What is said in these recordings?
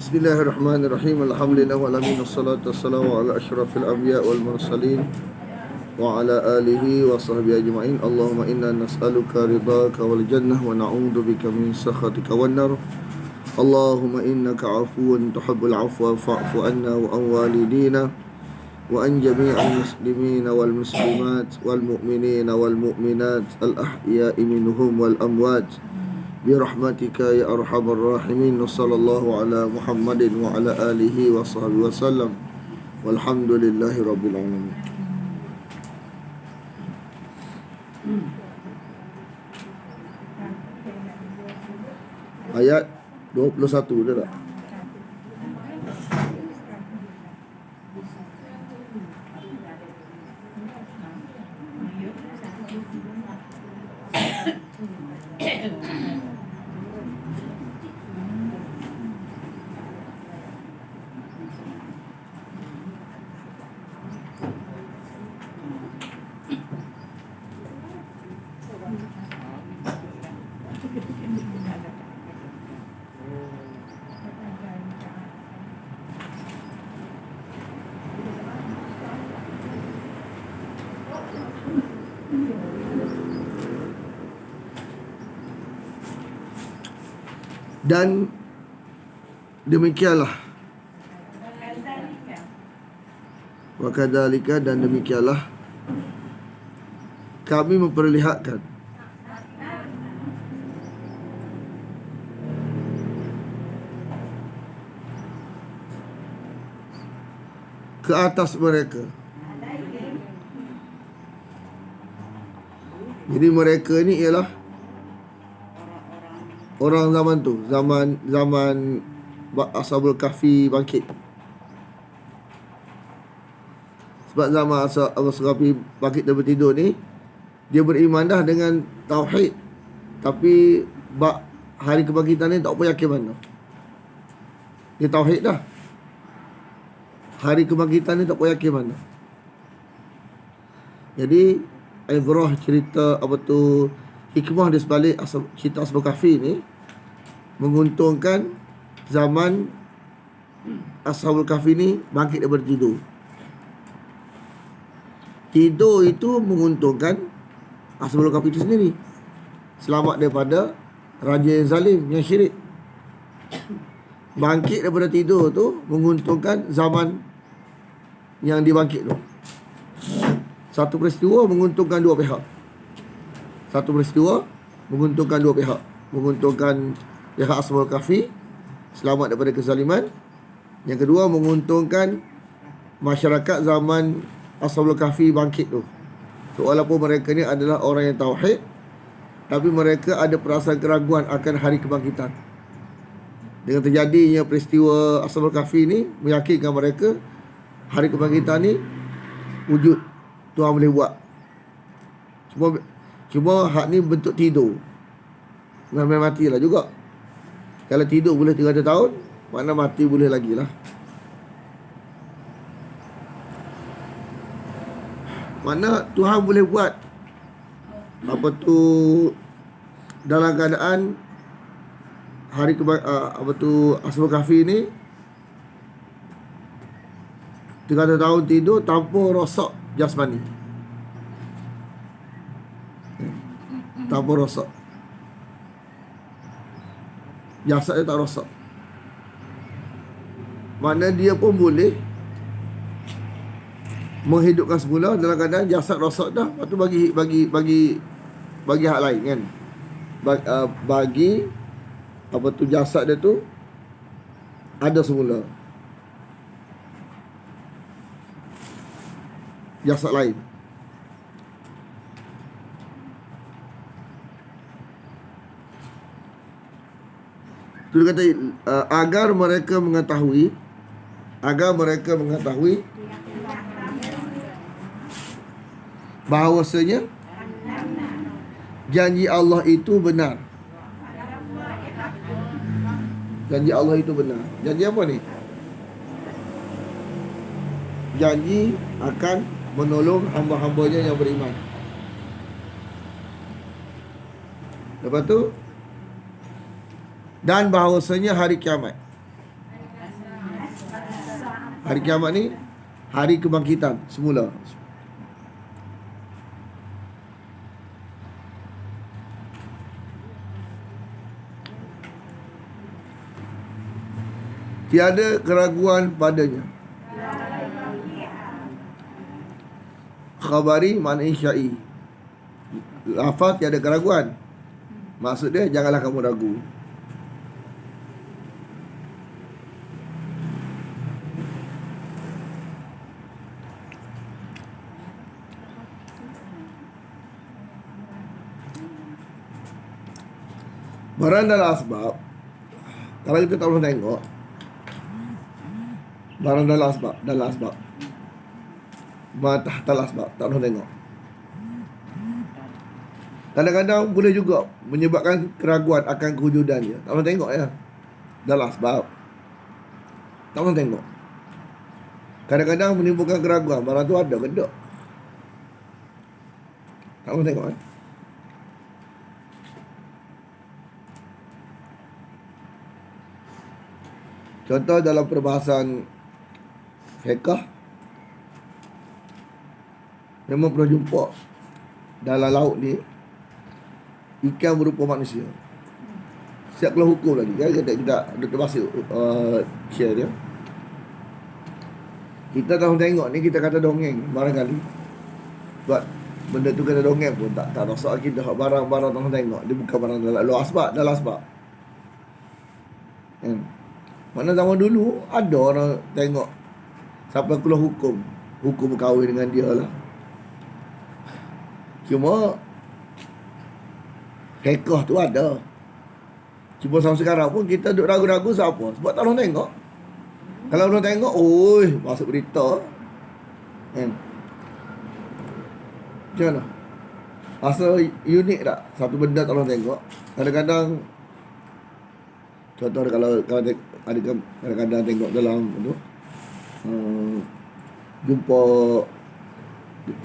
Bismillahirrahmanirrahim. Alhamdulillah wa alamin wassalatu wassalamu ala asyrafil anbiya wal mursalin wa ala alihi wa sahbihi ajma'in. Allahumma inna nas'aluka ridhaka wal jannah wa na'udzu bika min sakhatika wan nar. Allahumma innaka afuwun tuhibbul afwa fa'fu anna wa an walidina wa an jami'al muslimina wal muslimat wal mu'minina wal mu'minat al ahya'i minhum wal amwat birahmatika ya arhamar rahimin. Wassallallahu ala Muhammadin wa ala alihi wa sahbihi wasallam walhamdulillahi rabbil alamin. Ayat 21 dah tak? Dan demikianlah wa kadzalika, dan demikianlah kami memperlihatkan ke atas mereka. Jadi mereka ni ialah orang zaman tu, zaman Ashabul Kahfi bangkit. Sebab zaman Ashabul Kahfi bangkit dan bertidur ni, dia beriman dah dengan tauhid, tapi hari kebangkitan ni tak apa yakin mana. Dia tauhid dah, hari kebangkitan ni tak apa yakin mana. Jadi ibrah, cerita apa tu, hikmah di sebalik cerita Ashabul Kahfi ni menguntungkan zaman Ashabul Kahfi ni bangkit daripada tidur. Tidur itu menguntungkan Ashabul Kahfi itu sendiri, selamat daripada raja yang zalim, yang syirik. Bangkit daripada tidur tu menguntungkan zaman yang dibangkit tu. Satu peristiwa menguntungkan dua pihak. Satu peristiwa menguntungkan dua pihak. Menguntungkan pihak Ashabul Kahfi, selamat daripada kezaliman. Yang kedua, menguntungkan masyarakat zaman Ashabul Kahfi bangkit tu. So, walaupun mereka ni adalah orang yang tauhid, tapi mereka ada perasaan keraguan akan hari kebangkitan. Dengan terjadinya peristiwa Ashabul Kahfi ni meyakinkan mereka hari kebangkitan ni wujud, Tuhan boleh buat. Cuma hak ni bentuk tidur, memang matilah juga. Kalau tidur boleh 300 tahun, mana mati boleh lagi lah. Mana Tuhan boleh buat apa tu dalam keadaan hari Ashabul Kahfi ni 300 tahun tidur tanpa rosak jasmani, tanpa rosak. Jasad dia tak rosak. Mana dia pun boleh menghidupkan semula dalam keadaan jasad rosak dah. Lepas tu bagi hak lain kan. Bagi apa tu jasad dia tu ada semula, jasad lain. Itu dia kata agar mereka mengetahui bahawasanya janji Allah itu benar. Janji Allah itu benar. Janji apa ni? Janji akan menolong hamba-hambanya yang beriman. Lepas tu, dan bahawasanya hari kiamat. Hari kiamat ni hari kebangkitan semula. Tiada keraguan padanya. Khabari makna insya'i. Lafaz tiada keraguan. Maksud dia janganlah kamu ragu. Barang dalam asbab, kalau kita tak boleh tengok barang dalam asbab tahtal asbab, tak boleh tengok. Kadang-kadang boleh juga menyebabkan keraguan akan kewujudannya. Tak boleh tengok ya. Dalam asbab tak boleh tengok. Kadang-kadang menimbulkan keraguan, barang tu ada ke tak? Tak boleh tengok ya. Contoh dalam perbahasan fiqh, memang pernah jumpa dalam laut ni ikan berupa manusia. Siap keluar hukum lagi. Kita Dr. Basil share dia. Kita tahu tengok ni, kita kata dongeng barangkali. Sebab benda tu kata dongeng pun tak rasa kita barang-barang tahu tengok. Dia bukan barang dalam asbab, dalam asbab. Mana zaman dulu ada orang tengok sampai keluar hukum berkahwin dengan dia lah. Cuma hekah tu ada. Cuma sampai sekarang pun kita duk ragu-ragu siapa. Sebab tak orang tengok. Kalau orang tengok, oi, masuk berita. Macam mana? Rasa unik tak? Satu benda tak orang tengok. Kadang-kadang contoh kalau ada kadang-kadang tengok dalam tu jumpa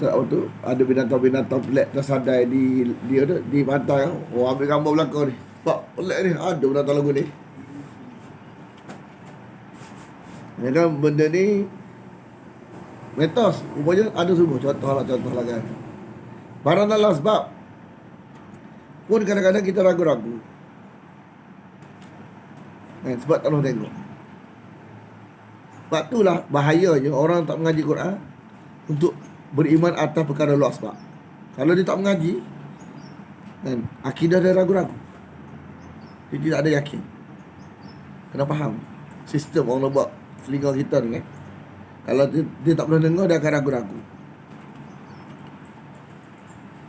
apa tu, ada binatang-binatang pelik tersadai di pantai. Oh, ambil gambar belakang ni. Pak, pelik ni, ada binatang lagu ni. Ya kan, benda ni mitos, rupanya ada semua. Contoh lah kan. Barang dalam sebab pun kadang-kadang kita ragu-ragu. Sebab tak boleh tengok. Sebab itulah bahayanya orang tak mengaji Quran untuk beriman atas perkara luar sebab. Kalau dia tak mengaji, akidah dia ragu-ragu. Dia tidak ada yakin. Kena faham sistem orang lebak telinga kita ni. Kalau dia tak boleh dengar, dia akan ragu-ragu.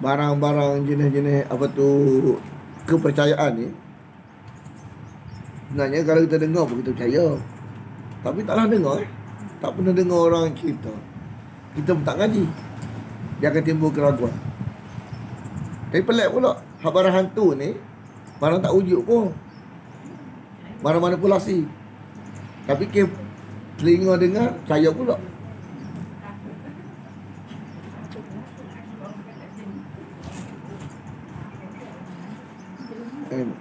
Barang-barang jenis-jenis apa tu kepercayaan ni, sebenarnya kalau kita dengar pun kita percaya. Tapi taklah dengar tak pernah dengar orang kita pun tak ngaji, dia akan timbul keraguan. Tapi pelik pula, barang hantu ni barang tak wujud pun, barang manipulasi. Tapi telinga dengar, percaya pula.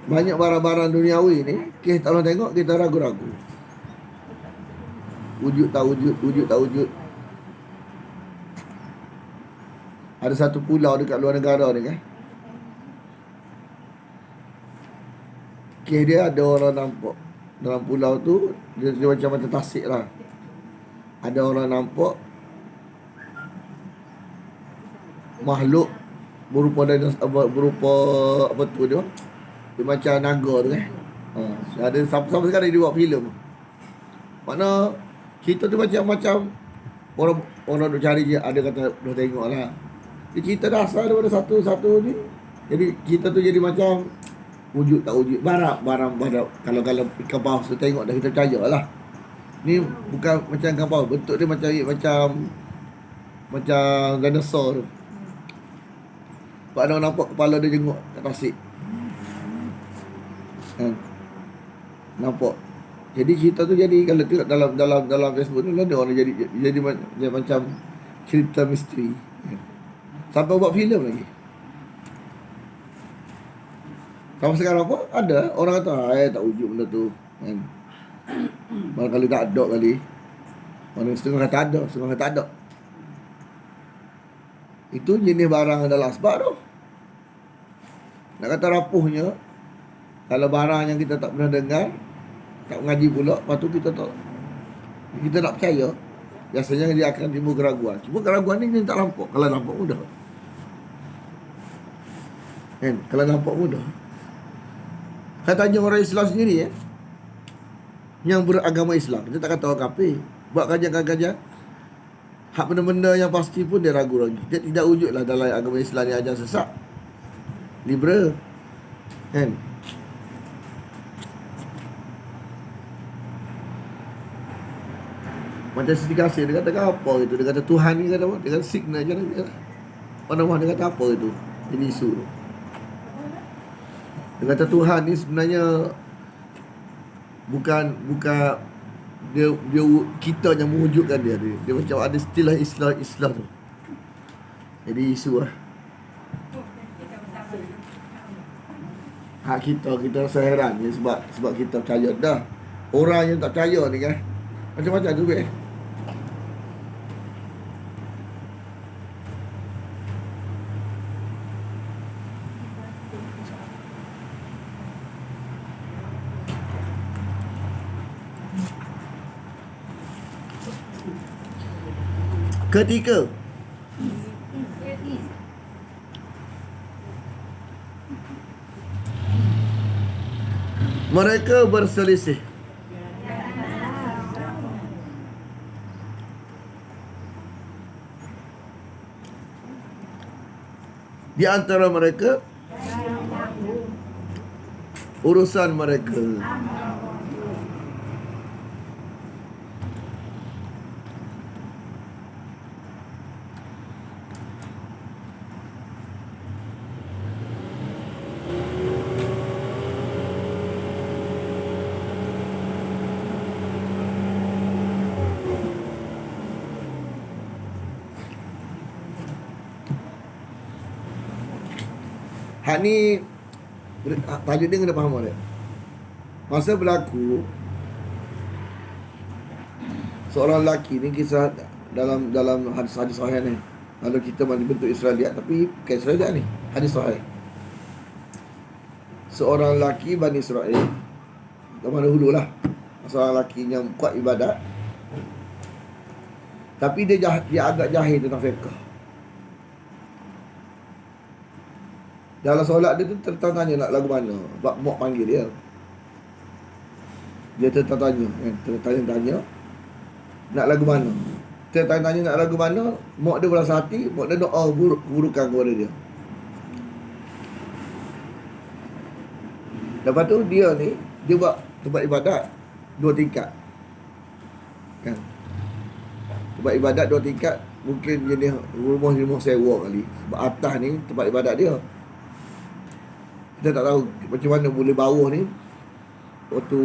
Banyak barang-barang duniawi ni, kita tak tengok, kita ragu-ragu. Wujud tak wujud. Ada satu pulau dekat luar negara ni kan, dia ada orang nampak dalam pulau tu, dia macam tasik lah. Ada orang nampak makhluk berupa apa tu dia macam naga tu kan. Ada sampai sekarang dia buat filem. Mana kita tu macam orang duk cari je, ada kata dah tengok lah. Dia cerita dasar daripada satu ni. Jadi kita tu jadi macam wujud tak wujud. Barang. Kalau ikan paus tu tengok dah kita percaya lah. Ni bukan macam ikan paus, bentuk dia macam dinosaur tu. Sebab ada orang nampak kepala dia jenguk kat tasik. Nampak. Jadi cerita tu jadi, kalau tengok dalam Facebook ni ada orang jadi macam cerita misteri. Sampai buat filem lagi. Sampai sekarang pun ada orang kata tak wujud benda tu kan. Barangkali tak ada kali. Mana setengah kata ada, setengah kata tak ada. Itu jenis barang adalah asbab tu. Nak kata rapuhnya, kalau barang yang kita tak pernah dengar, tak mengaji pula, lepas tu kita nak percaya, biasanya dia akan timbul keraguan. Cuma keraguan ni dia tak nampak. Kalau nampak mudah. Kan? Kalau nampak mudah. Saya tanya orang Islam sendiri yang beragama Islam. Kita tak kata orang kafir. Buat kajian-kajian, hak benda-benda yang pasti pun dia ragu lagi. Dia tidak wujudlah dalam agama Islam ni ajar sesat, liberal. Kan? Macam Siti Kasih, dia kata apa itu? Dia kata Tuhan ni kata apa? Dia kata signal je lah. Mana-mana dia kata apa itu? Ini isu tu. Dia kata Tuhan ni sebenarnya bukan dia kita yang mewujudkan dia. Dia macam ada istilah Islam tu. Jadi isu lah. Hak kita rasa heran ni sebab kita percaya dah. Orang yang tak percaya ni kan macam-macam tu Ketika mereka berselisih, di antara mereka urusan mereka. Hak ni tajuk dia kena faham dia. Masa berlaku seorang lelaki ni, kisah dalam hadis sahih ni. Kalau kita masih bentuk Israeliat, tapi bukan Israeliat ni, hadis sahih. Seorang lelaki Bani Israel, zaman dahulu lah, seorang lelaki yang kuat ibadat, tapi dia agak jahil tentang fiqh. Dalam solat dia tu tertanya nak lagu mana. Mak panggil dia. Dia tertanya nak lagu mana. Tertanya nak lagu mana. Mak dia berasa hati. Mak dia doa keburukan kepada dia. Lepas tu dia buat tempat ibadat 2 tingkat. Kan? Tempat ibadat 2 tingkat. Mungkin jenis rumah sewa kali. Sebab atas ni tempat ibadat dia. Kita tak tahu macam mana boleh bawah ni. Waktu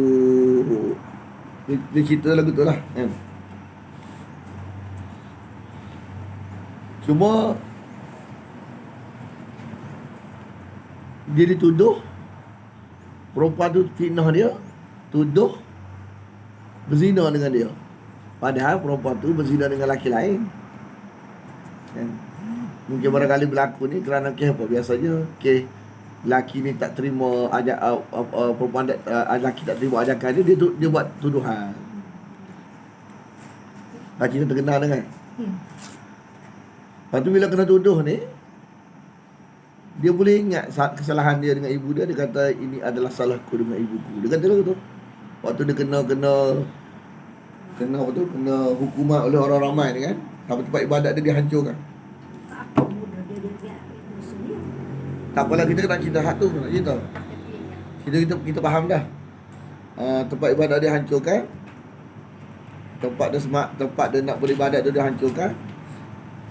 dia cerita lagu tu lah kan. Cuma dia dituduh, perempuan tu fitnah dia, tuduh berzina dengan dia. Padahal perempuan tu berzina dengan lelaki lain kan. Mungkin barangkali berlaku ni kerana kes apa. Biasanya kes lelaki ni tak terima perempuan lelaki tak terima ajakan dia buat tuduhan. Lelaki ni terkenal kan. Lepas tu bila kena tuduh ni, dia boleh ingat kesalahan dia dengan ibu dia. Dia kata ini adalah salahku dengan ibuku. Dia kata tu waktu dia kena hukuman oleh orang ramai ni kan. Sampai tempat ibadat dia dihancurkan. Tak apalah, kita nak cerita hak tu, nak cerita. Kita faham dah. Tempat ibadat dia hancurkan. Tempat dia nak beribadat dia hancurkan.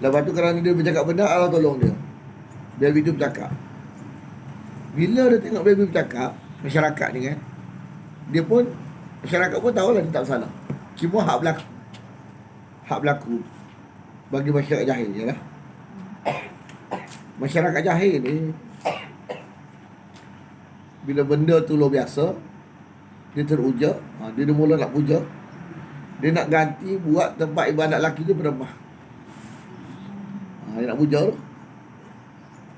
Lepas tu kerana dia bercakap benar, Allah tolong dia. Baby tu bercakap. Bila dia tengok baby bercakap, masyarakat ni kan, masyarakat pun tahulah dia tak salah. Cuma hak berlaku bagi masyarakat jahil je lah. Masyarakat jahil ni, bila benda tu luar biasa, Dia teruja, dia dah mula nak puja. Dia nak ganti buat tempat ibadat lelaki tu beremah. Dia nak puja tu.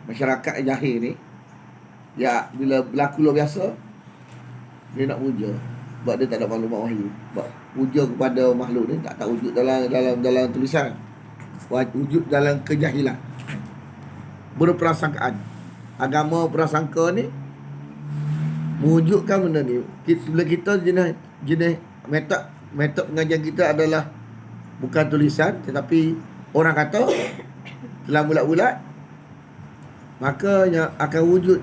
Masyarakat jahil ni, ya, bila berlaku luar biasa, dia nak puja. Sebab dia tak ada maklumat wahyu. Sebab puja kepada makhluk ni tak wujud dalam tulisan. Wujud dalam kejahilan, berprasangkaan. Agama prasangka ni mewujudkan benda ni. Bila kita jenis metod pengajian kita adalah bukan tulisan, tetapi orang kata telah bulat-bulat, maka yang akan wujud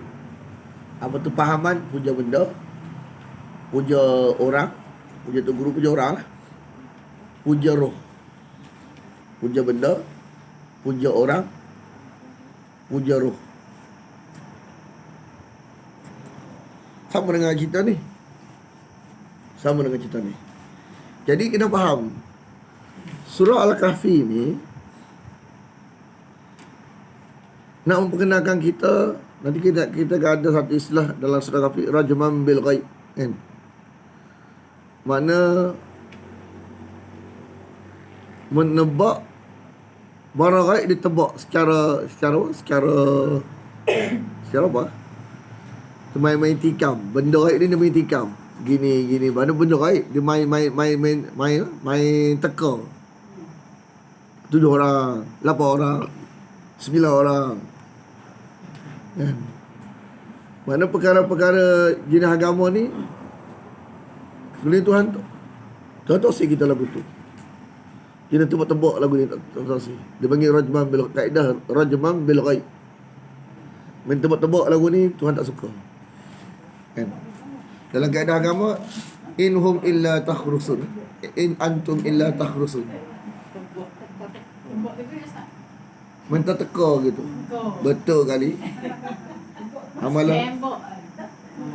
apa tu pahaman puja benda, puja orang, puja tu guru, puja orang lah. Puja roh, puja benda, puja orang, puja roh. Sama dengan kita ni. Sama dengan kita ni. Jadi kena faham, surah Al-Kahfi ni nak memperkenalkan kita. Nanti kita ada satu istilah dalam surah Al-Kahfi, rajman bil ghaib, kan? Mana menebak barang ghaib, ditebak secara apa? Main tikam. Benda gaib ni dia main tikam. Gini. Mana benda gaib dia main teka. 7 orang, 8 orang, 9 orang. Kan? Mana perkara-perkara jenis agama ni boleh Tuhan tak si kita lagu tu. Kita tebak-tebak lagu ni tak si. Dia panggil rajman bil kaedah, rajman bil ghaib. Main tebak-tebak lagu ni Tuhan tak suka. Kan? Dalam kaedah agama, inhum illa takhrusun, in antum illa takhrusun. Minta teka gitu. Betul kali. Amalan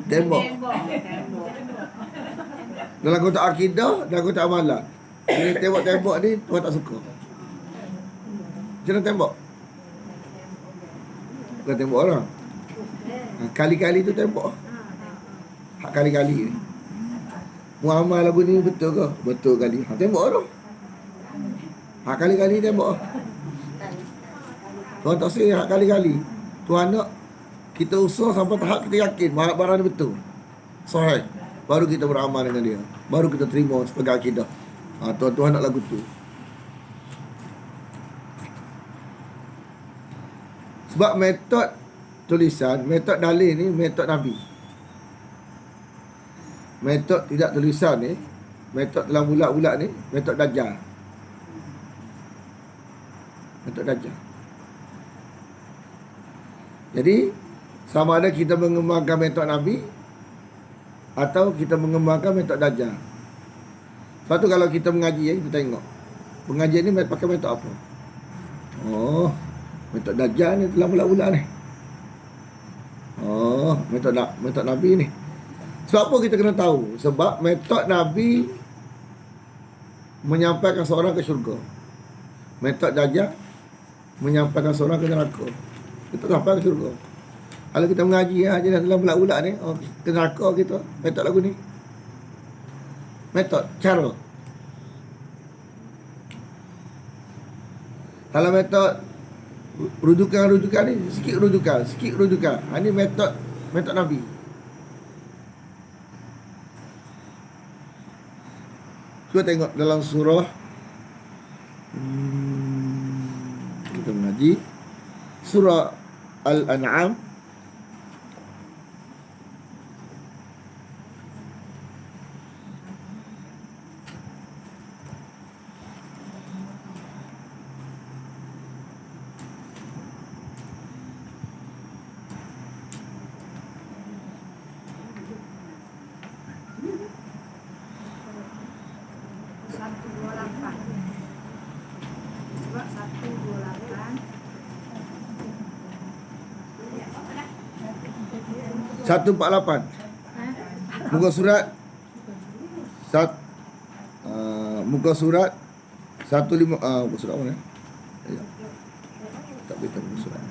tembok. Dalam kotak akidah dan kotak amalan. Bila tembok-tembok ni Tuhan tak suka. Jangan tembok. Bukan tembok orang. Kali-kali tu tembok. Hak kali-kali ni. Muamal lagu ni betul ke? Betul kali. Tembok tu. Hak kali-kali tembok. Tuhan tak say hak kali-kali. Tuhan nak kita usaha sampai tahap kita yakin barang ni betul, sahih, baru kita beramal dengan dia, baru kita terima sebagai akidah. Tuhan nak lagu tu. Sebab metod tulisan, metod dalil ni metod Nabi. Metod tidak tulisan ni, metod dalam bulat-bulat ni, metod Dajjal. Metod Dajjal. Jadi sama ada kita mengembangkan metod Nabi atau kita mengembangkan metod Dajjal. Sebab tu kalau kita mengaji, kita tengok pengajian ni pakai metod apa. Oh, metod Dajjal ni dalam bulat-bulat ni. Oh, metod Nabi ni. Sebab apa kita kena tahu? Sebab metod Nabi menyampaikan seorang ke syurga. Metod Dajjal menyampaikan seorang ke neraka. Kita sampai ke syurga. Kalau kita mengaji je dalam bulat-bulat ni, ke neraka kita. Metod lagu ni. Metod, cara. Kalau metod rujukan ni, sikit rujukan. Ini metod Nabi. Cuba tengok dalam surah kita mengaji surah Al-An'am Satu 148. Muka surat muka surat 15 muka surat mana? Tak beritahu muka surat.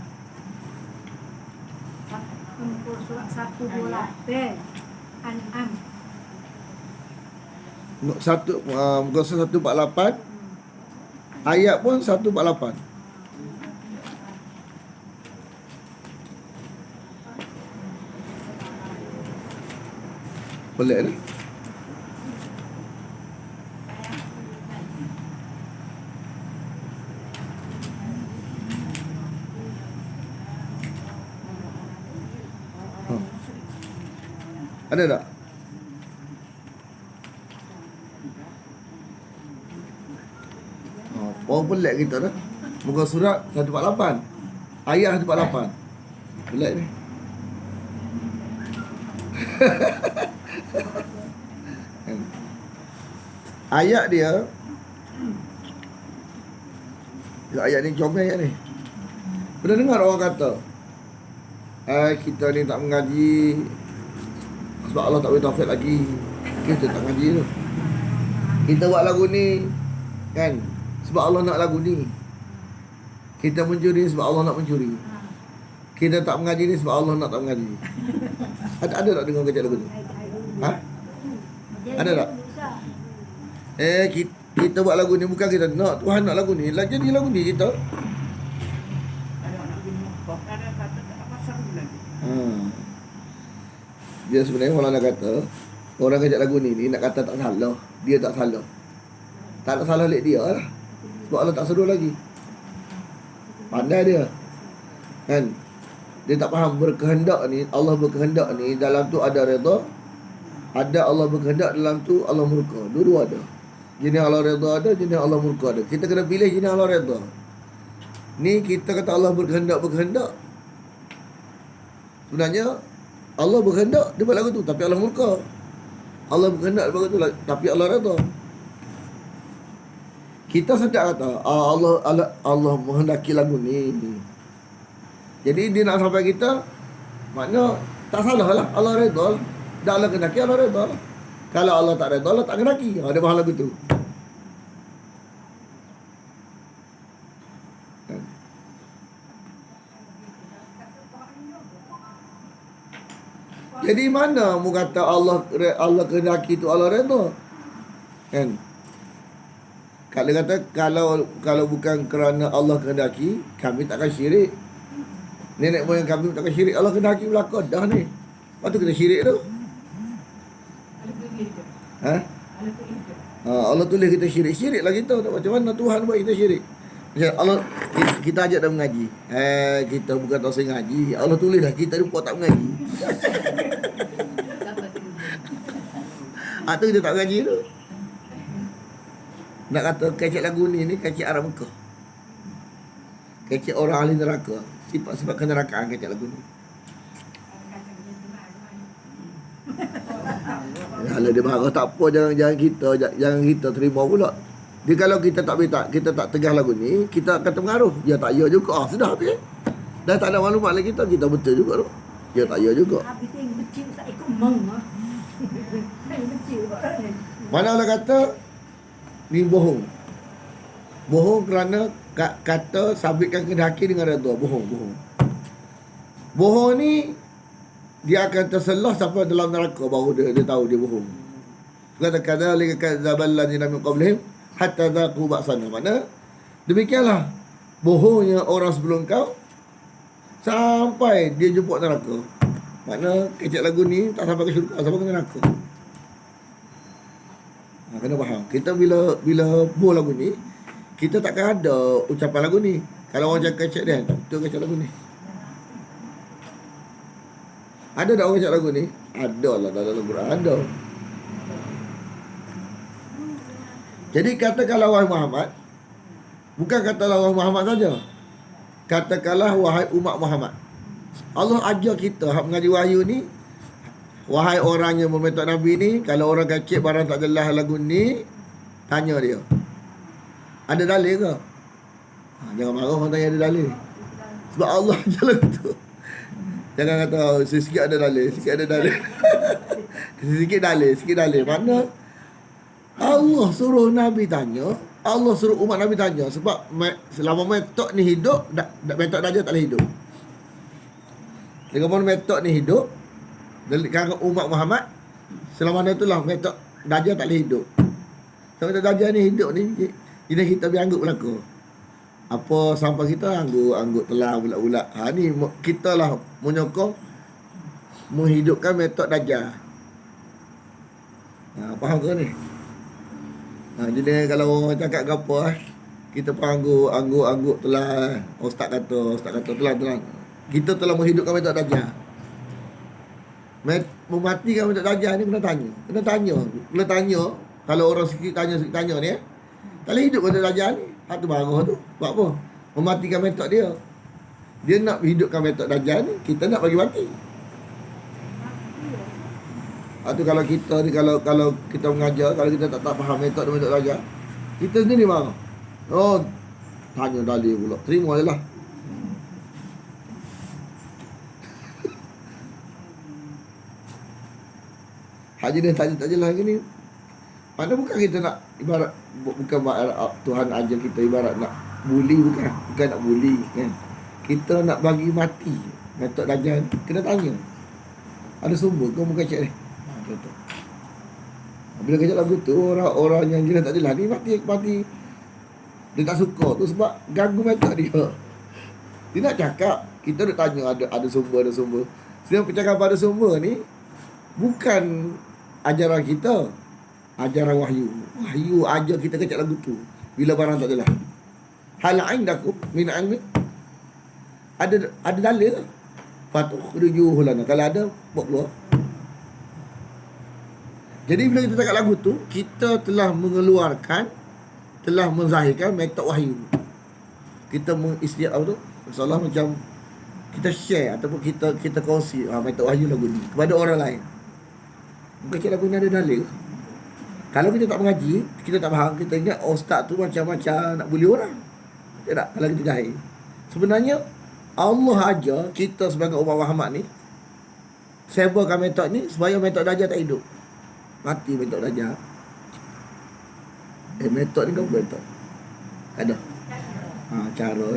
Muka surat 128 An'am. Muka surat 148. Ayat pun 148. Boleh dah. Ada tak? Oh, pelik kita dah. Muka surat 148. Ayat 148. Pelik ni. Ayat dia, ayat ni comel ayat ni. Pernah dengar orang kata, kita ni tak mengaji sebab Allah tak beri taufik lagi. Kita tak mengaji tu. Kita buat lagu ni kan sebab Allah nak lagu ni. Kita mencuri sebab Allah nak mencuri. Kita tak mengaji ni sebab Allah nak tak mengaji. Ada tak dengar kecil lagu tu? Ha? Ada tak? Kita buat lagu ni bukan kita nak, Tuhan nak lagu ni. Lah jadi lagu ni kita. Dia sebenarnya Maulana kata, orang kecil lagu ni nak kata tak salah. Dia tak salah. Tak salah oleh dia lah. Sebab Allah tak seru lagi. Pandai dia. Kan? Dia tak faham berkehendak ni, Allah berkehendak ni dalam tu ada redha, ada Allah berkehendak dalam tu Allah murka. Dua-dua ada. Jenis Allah redha ada, jenis Allah murka ada. Kita kena pilih jenis Allah redha. Ni kita kata Allah berkehendak. Sebenarnya Allah berkehendak dia buat lagu tu tapi Allah murka. Allah berkehendak dia buat lagu tu tapi Allah redha. Kita sedar kata Allah menghendaki lagu ni. Jadi dia nak sampai kita, makna tak salah lah. Allah redha lah. Dah Allah kendaki, Allah redha lah. Kalau Allah tak redha, Allah tak kendaki. Dia faham lagu tu. Jadi mana mu kata Allah kendaki tu Allah redha? Kan? Kalau kata kalau bukan kerana Allah kendaki, kami takkan syirik. Nenek moyang kami takkan syirik. Allah kendaki berlaku dah ni. Lepas tu kita syirik tu. Allah tulis kita syirik. Syirik lah kita. Macam mana Tuhan buat kita syirik? Macam Allah, kita ajak dah mengaji. Kita bukan tak usah ngaji. Allah tulis dah kita lupa tak mengaji. Tu kita tak mengaji tu. Nak kata kecik lagu ni kecik arah Mekah. Kecik orang ahli neraka. Sifat-sifat kenerakaan kecik lagu ni. Kalau dia marah tak apa, jangan kita terima pula. Dia kalau kita tak tegas lagu ni, kita akan terpengaruh. Dia tak ya juga. Sudah habis. Dah tak ada maklumat lagi kita betul juga tu. Dia tak ya juga. Mana Allah kata ni bohong. Bohong kerana kata sabitkan kehendaki dengan redha. Bohong ni dia akan terselah sampai dalam neraka baru dia tahu dia bohong. Kata kadzalika kadzdzabal ladzina min qablihim hatta dzaqu ba'sana. Mana demikianlah bohongnya orang sebelum kau sampai dia jumpa neraka. Makna kecik lagu ni tak sampai ke syurga, sampai ke neraka. Kena faham. Kita bila boh lagu ni, kita takkan ada ucapan lagu ni. Kalau orang cakap kecik dia, betul kecik lagu ni. Ada tak orang cakap lagu ni? Ada lah dalam Quran, ada. Jadi katakanlah wahai Muhammad, bukan katalah wahai Muhammad saja. Katakanlah wahai umat Muhammad. Allah ajar kita hak mengaji wahyu ni, wahai orang yang memetak Nabi ni, kalau orang kacik barang tak jelas lagu ni, tanya dia. Ada dalil ke? Jangan marah orang tanya ada dalil. Sebab Allah ajar lagu tu. Jangan kata sikit ada dalil, sikit ada dalil. sikit dalil. Mana Allah suruh Nabi tanya, Allah suruh umat Nabi tanya. Sebab selama metok ni hidup, metok Dajjal tak boleh hidup. Dengan metok ni hidup, kalau umat Muhammad selama itulah metok Dajjal tak boleh hidup. Sampai tak darjah ni hidup ni jadi kita bianggut berlaku. Apa sampai kita anggut telah bulat-bulat. Ni kita lah menyokong menghidupkan metod darjah. Faham ke ni? Jadi kalau orang cakap ke apa kita pun angguk telah. Ustaz kata telah. Kita telah menghidupkan metode darjah. Mematikan metode darjah ni kena tanya. Kalau orang sikit tanya ni kalau hidup metode darjah ni, hak tu marah tu. Sebab apa? Mematikan metode dia. Dia nak hidupkan metode darjah ni, kita nak bagi mati. Tu kalau kita ni kalau kita mengajar, kalau kita tak faham metode darjah, kita sendiri marah. Oh, tanya dalil pula. Terima je lah. Hak jenis tak jelas gini. Mana bukan kita nak ibarat, bukan Tuhan ajar kita ibarat nak bully, bukan nak bully kan. Kita nak bagi mati metode darjah, kena tanya. Ada sumber kau bukan cek ni. Contoh. Bila kecak lagu tu orang yang jenis tak jelas ni mati. Dia tak suka tu sebab ganggu metode dia. Dia nak cakap, kita nak tanya ada sumber. Sedang percakapan ada sumber ni bukan ajaran kita, ajaran wahyu. Wahyu ajar kita kecak lagu tu bila barang tak jelas. Hal indakum min ilmi, ada dalil fatukhrijuhu lana. Kalau ada, buat keluar. Jadi bila kita cakap lagu tu, kita telah menzahirkan metode wahyu. Kita mengistiak apa tu? Masalah macam kita share ataupun kita kongsi metode wahyu lagu ni kepada orang lain. Bukan cik lagu ni ada dalil. Kalau kita tak mengaji, kita tak faham, kita ingat ustaz tu macam-macam nak bully orang. Tak, kalau kita jahil. Sebenarnya Allah ajar kita sebagai umat Muhammad ni sebarkan metode ni supaya metode darjah tak hidup. Mati metode darjah. Metode ni kau metode ada cara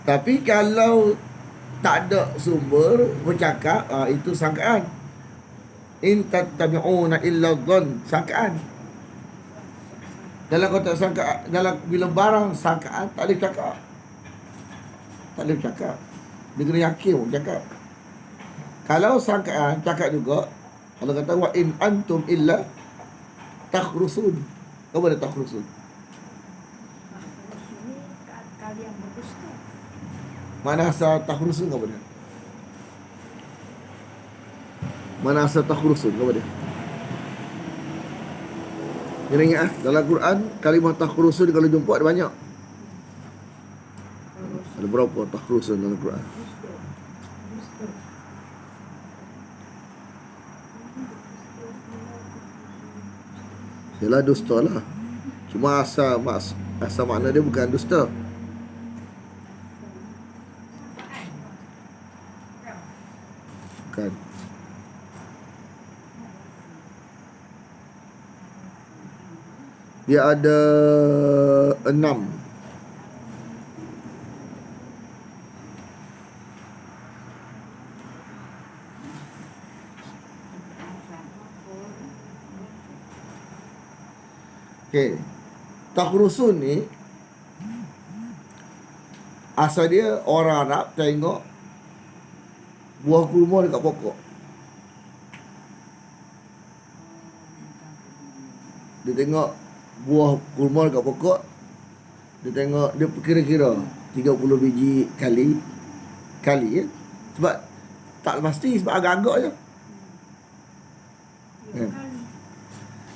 Tapi kalau tak ada sumber bercakap, itu sangkaan. In tattabi'una illa dhann, sangkaan. Dalam konteks sangkaan, dalam bila barang sangkaan tak boleh cakap. Dia kena yakin pun cakap. Kalau sangkaan cakap juga, Allah kata wa in antum illa takhrusun. Apa dia takhrusun? Kalian berdusta. Mana asal takhrusun apa dia? Mana asal takhrusun apa dia? Kena ingat dalam Quran kalimah takhrusun kalau jumpa ada banyak. Ada berapa takhrusun dalam Quran? Yalah dusta lah. Cuma asal makna dia bukan dusta. Bukan. Dia ada 6. Okey. Takhrusun ni asal dia orang Arab tengok buah kurma dekat pokok. Dia tengok buah kurma dekat pokok. Dia tengok, dia kira-kira 30 biji kali ya. Sebab tak pasti, sebab agak-agak je. Ya.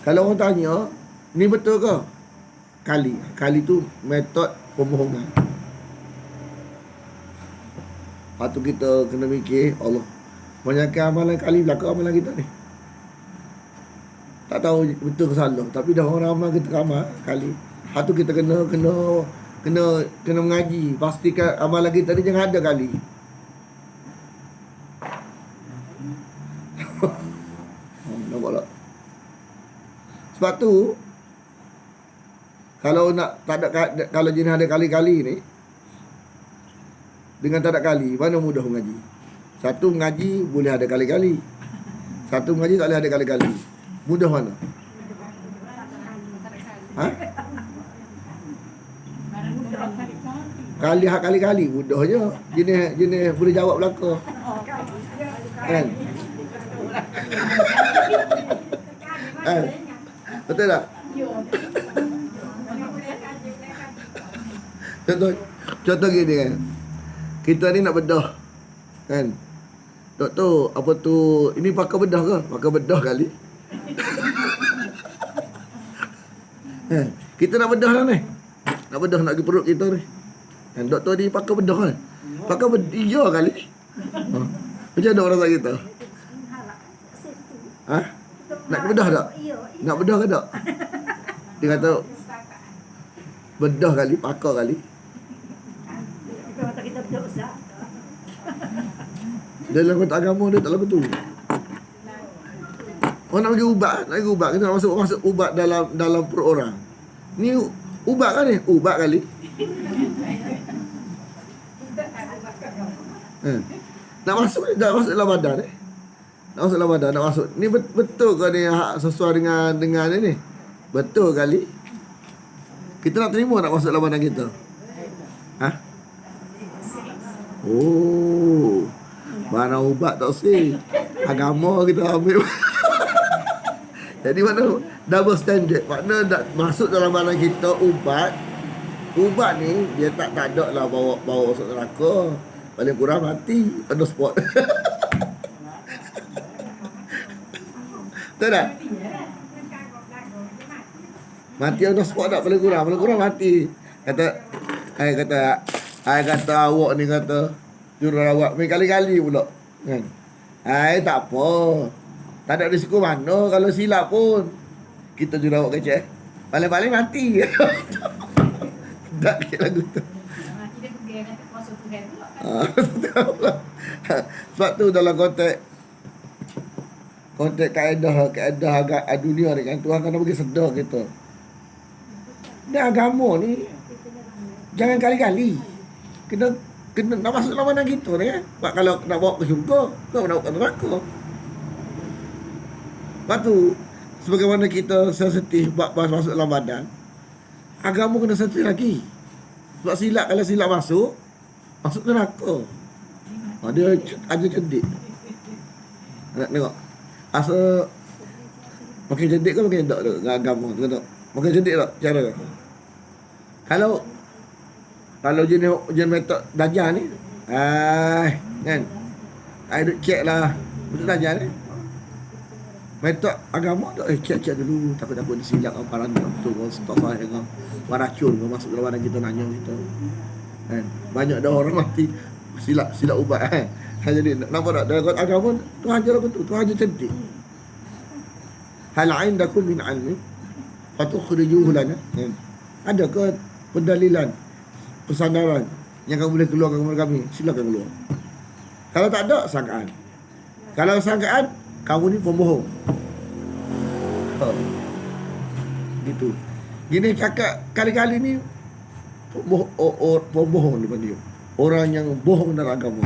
Kalau orang tanya, ni betul ke? Kali tu metod pembohongan. Lepas tu kita kena fikir, Allah, banyakkan amalan kali belakang amalan kita ni. Tak tahu betul ke salah, tapi dah orang amal kita amal kali. Lepas tu kita kena mengaji, pastikan amalan kita ni jangan ada kali. Nampak tak? Sebab tu kalau jenis ada kali-kali ni dengan tak ada kali, mana mudah mengaji? Satu mengaji boleh ada kali-kali, satu mengaji tak boleh ada kali-kali. Mudah mana? Ha? Kali-kali mudah je. Jenis boleh jawab belaka. Kan? Kan? Betul tak? Contoh gini kan. Kita ni nak bedah. Kan? Doktor, apa tu? Ini pakai bedah ke? Pakai bedah kali. Kita nak bedah lah ni. Nak bedah nak pergi perut kita ni. Dan doktor ni pakai bedah kan. Pakai bedah kali. Macam mana orang kita? Ha? Nak bedah tak? Nak bedah ke tak? Dia kata bedah kali, pakai kali. Dalam konteks agama dia tak lagu tu. Orang nak bagi ubat, kita nak masuk ubat dalam perut orang. Ni ubat kan ni? Ubat kali. Nak masuk dalam badan ni. Nak masuk dalam badan, nak masuk. Ni betul ke ni sesuai dengan ni? Betul kali. Kita nak terima nak masuk dalam badan kita? Ha? Oh. Mana ubat tak sih? Agama kita ambil. Jadi mana double standard. Makna masuk dalam badan kita ubat. Ubat ni dia tak ada lah bawa masuk neraka. Paling kurang mati on the spot. Betul tak? Mati on the spot tak paling kurang mati. Kata awak ni kata jururawat main kali-kali pula. Kan? Tak apa. Tak ada risiko mana kalau silap pun. Kita jururawat kecil. Paling-paling mati. Tak kira lagu tu. Mati dia pergi dengan masuk Tuhan pula. Sebab tu dalam konteks kaedah agak dunia ni kan, Tuhan kena bagi sedar kita. Dan agama ni jangan kali-kali. Kena nak masuk dalam badan kita ni kan. Sebab kalau nak bawa ke syurga, kau nak bawa ke neraka. Sebab tu sebagaimana kita sensitif bahas masuk dalam badan, agama kena sensitif lagi. Sebab kalau silap masuk neraka. Dia ada cerdik. Nak tengok. Asal makin cerdik ke makin tak dengan agama tu tak? Makin cerdik tak cara? Kalau jenis metod Dajjal ni, kan? I duk check lah betul Dajjal ni. Metod agama tu check dulu, takut disilap orang ni betul kau stop saya dengan racun kau masuk dalam badan kita nanya kita. Kan? Banyak dah orang mati silap ubat kan. Jadi nampak tak dalam agama Tuhan ajar aku tu, Tuhan ajar cantik. Hal indakum min ilmi fatukhrijuhu lana. Ada ke pendalilan, persandaran yang kamu boleh keluarkan kepada kami? Silakan keluar. Kalau tak ada, sangkaan. Kalau sangkaan, kamu ni pembohong. Gitu. Gini cakap kali-kali ni pembohong depan dia. Orang yang bohong dalam agama.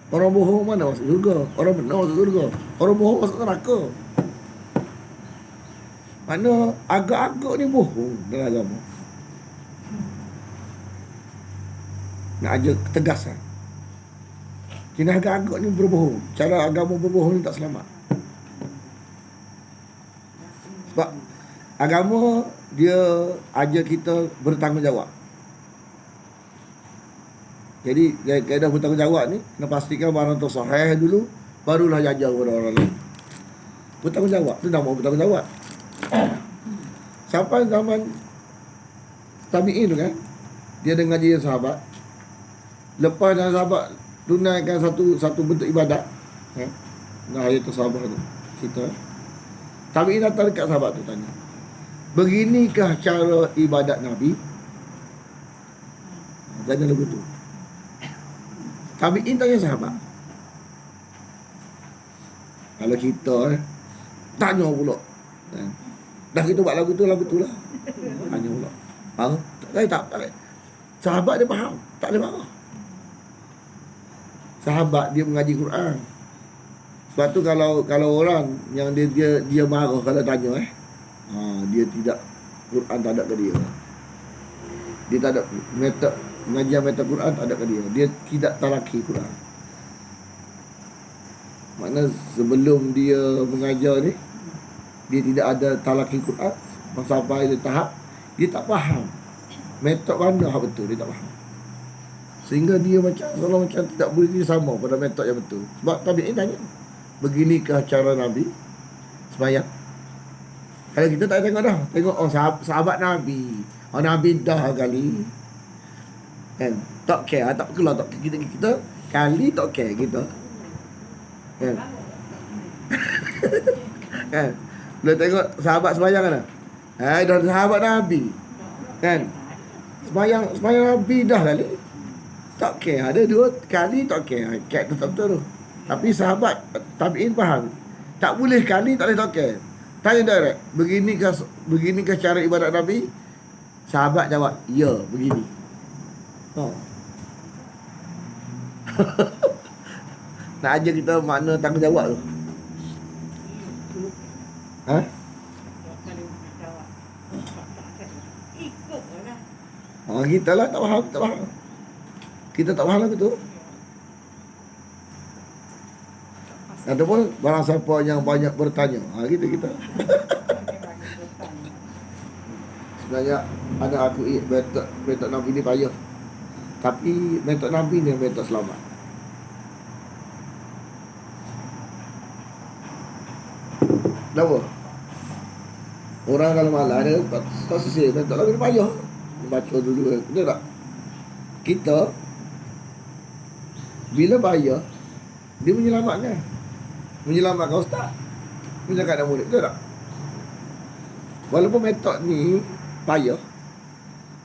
Orang bohong mana masuk surga? Orang benar masuk surga. Orang bohong masuk neraka. Mana agak-agak ni bohong dalam agama. Nak ajar ketegasan. Kini agak-agak ni berbohong. Cara agama berbohong ni tak selamat. Sebab agama dia ajar kita bertanggungjawab. Jadi kaedah bertanggungjawab ni kena pastikan barang tu sahih dulu, barulah ajar kepada orang lain. Bertanggungjawab tu nama bertanggungjawab. Sampai zaman tabi'in tu kan, dia dengar ngaji sahabat. Lepas dan sahabat tunaikan satu bentuk ibadat, kan? Nah, ayat sahabat tu kita. Tabi'in datang dekat sahabat tu tanya, beginikah cara ibadat Nabi? Tanya lagu tu. Tabi'in tanya sahabat. Kalau kita tanya pula, dah kita buat lagu tu lah. Tanya pula. Faham? Tak. Sahabat dia faham. Tak boleh marah. Sahabat dia mengaji Quran. Sebab tu kalau orang yang dia marah kalau tanya dia tidak, Quran tak ada ke dia. Dia tak ada metod mengajar metod Quran, tak ada ke dia. Dia tidak talaki Quran. Makna sebelum dia mengajar ni, dia tidak ada talaki Quran. Sampai dia tahap dia tak faham metod mana hak betul, dia tak faham. Sehingga dia macam tidak boleh sama pada metod yang betul. Sebab tabi'in tanya, beginikah cara Nabi sembahyang? Kalau kita tak tengok dah, tengok sahabat Nabi, Nabi dah kali kan, tak care, tak keluar, tak care. Kita kali tak care kita kan. Kan boleh tengok sahabat sembahyang kan, dah sahabat Nabi kan, sembahyang Nabi dah kali tak care, ada 2 kali tak care, care tu tak betul tu. Tapi sahabat tabi'in faham, tak boleh kali, tak boleh tak care. Tanya direct, beginikah cara ibadat Nabi? Sahabat jawab, ya, begini. Nak ajar kita makna tanggungjawab tu. Kita lah tak faham. Kita tak faham lagu tu. Ataupun barang siapa yang banyak bertanya, kita. Sebenarnya anak aku metod Nabi ni payah. Tapi metod Nabi ni metod selamat. Kenapa? Orang kalau malas dia tak sisir metod Nabi ni payah. Dia baca dulu, betul tak? Kita bila bayar, dia menyelamatkan ustaz, menyelamatkan murid, betul tak? Walaupun metod ni payah,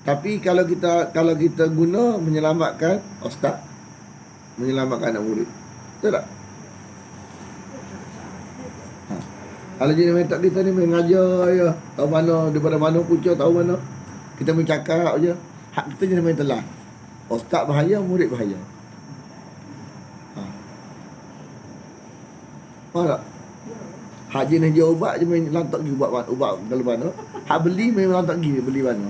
tapi kalau kita guna menyelamatkan ustaz, menyelamatkan anak murid, betul tak? Kalau jenis metod kita ni mengajar je, tahu mana daripada mana punca, tahu mana kita mencakap je, hak kita jenis main telah. Ustaz bahaya, murid bahaya. Faham tak? Hak jenis dia ubat je main lantak pergi ubat kalau mana. Hak beli main lantak pergi beli mana.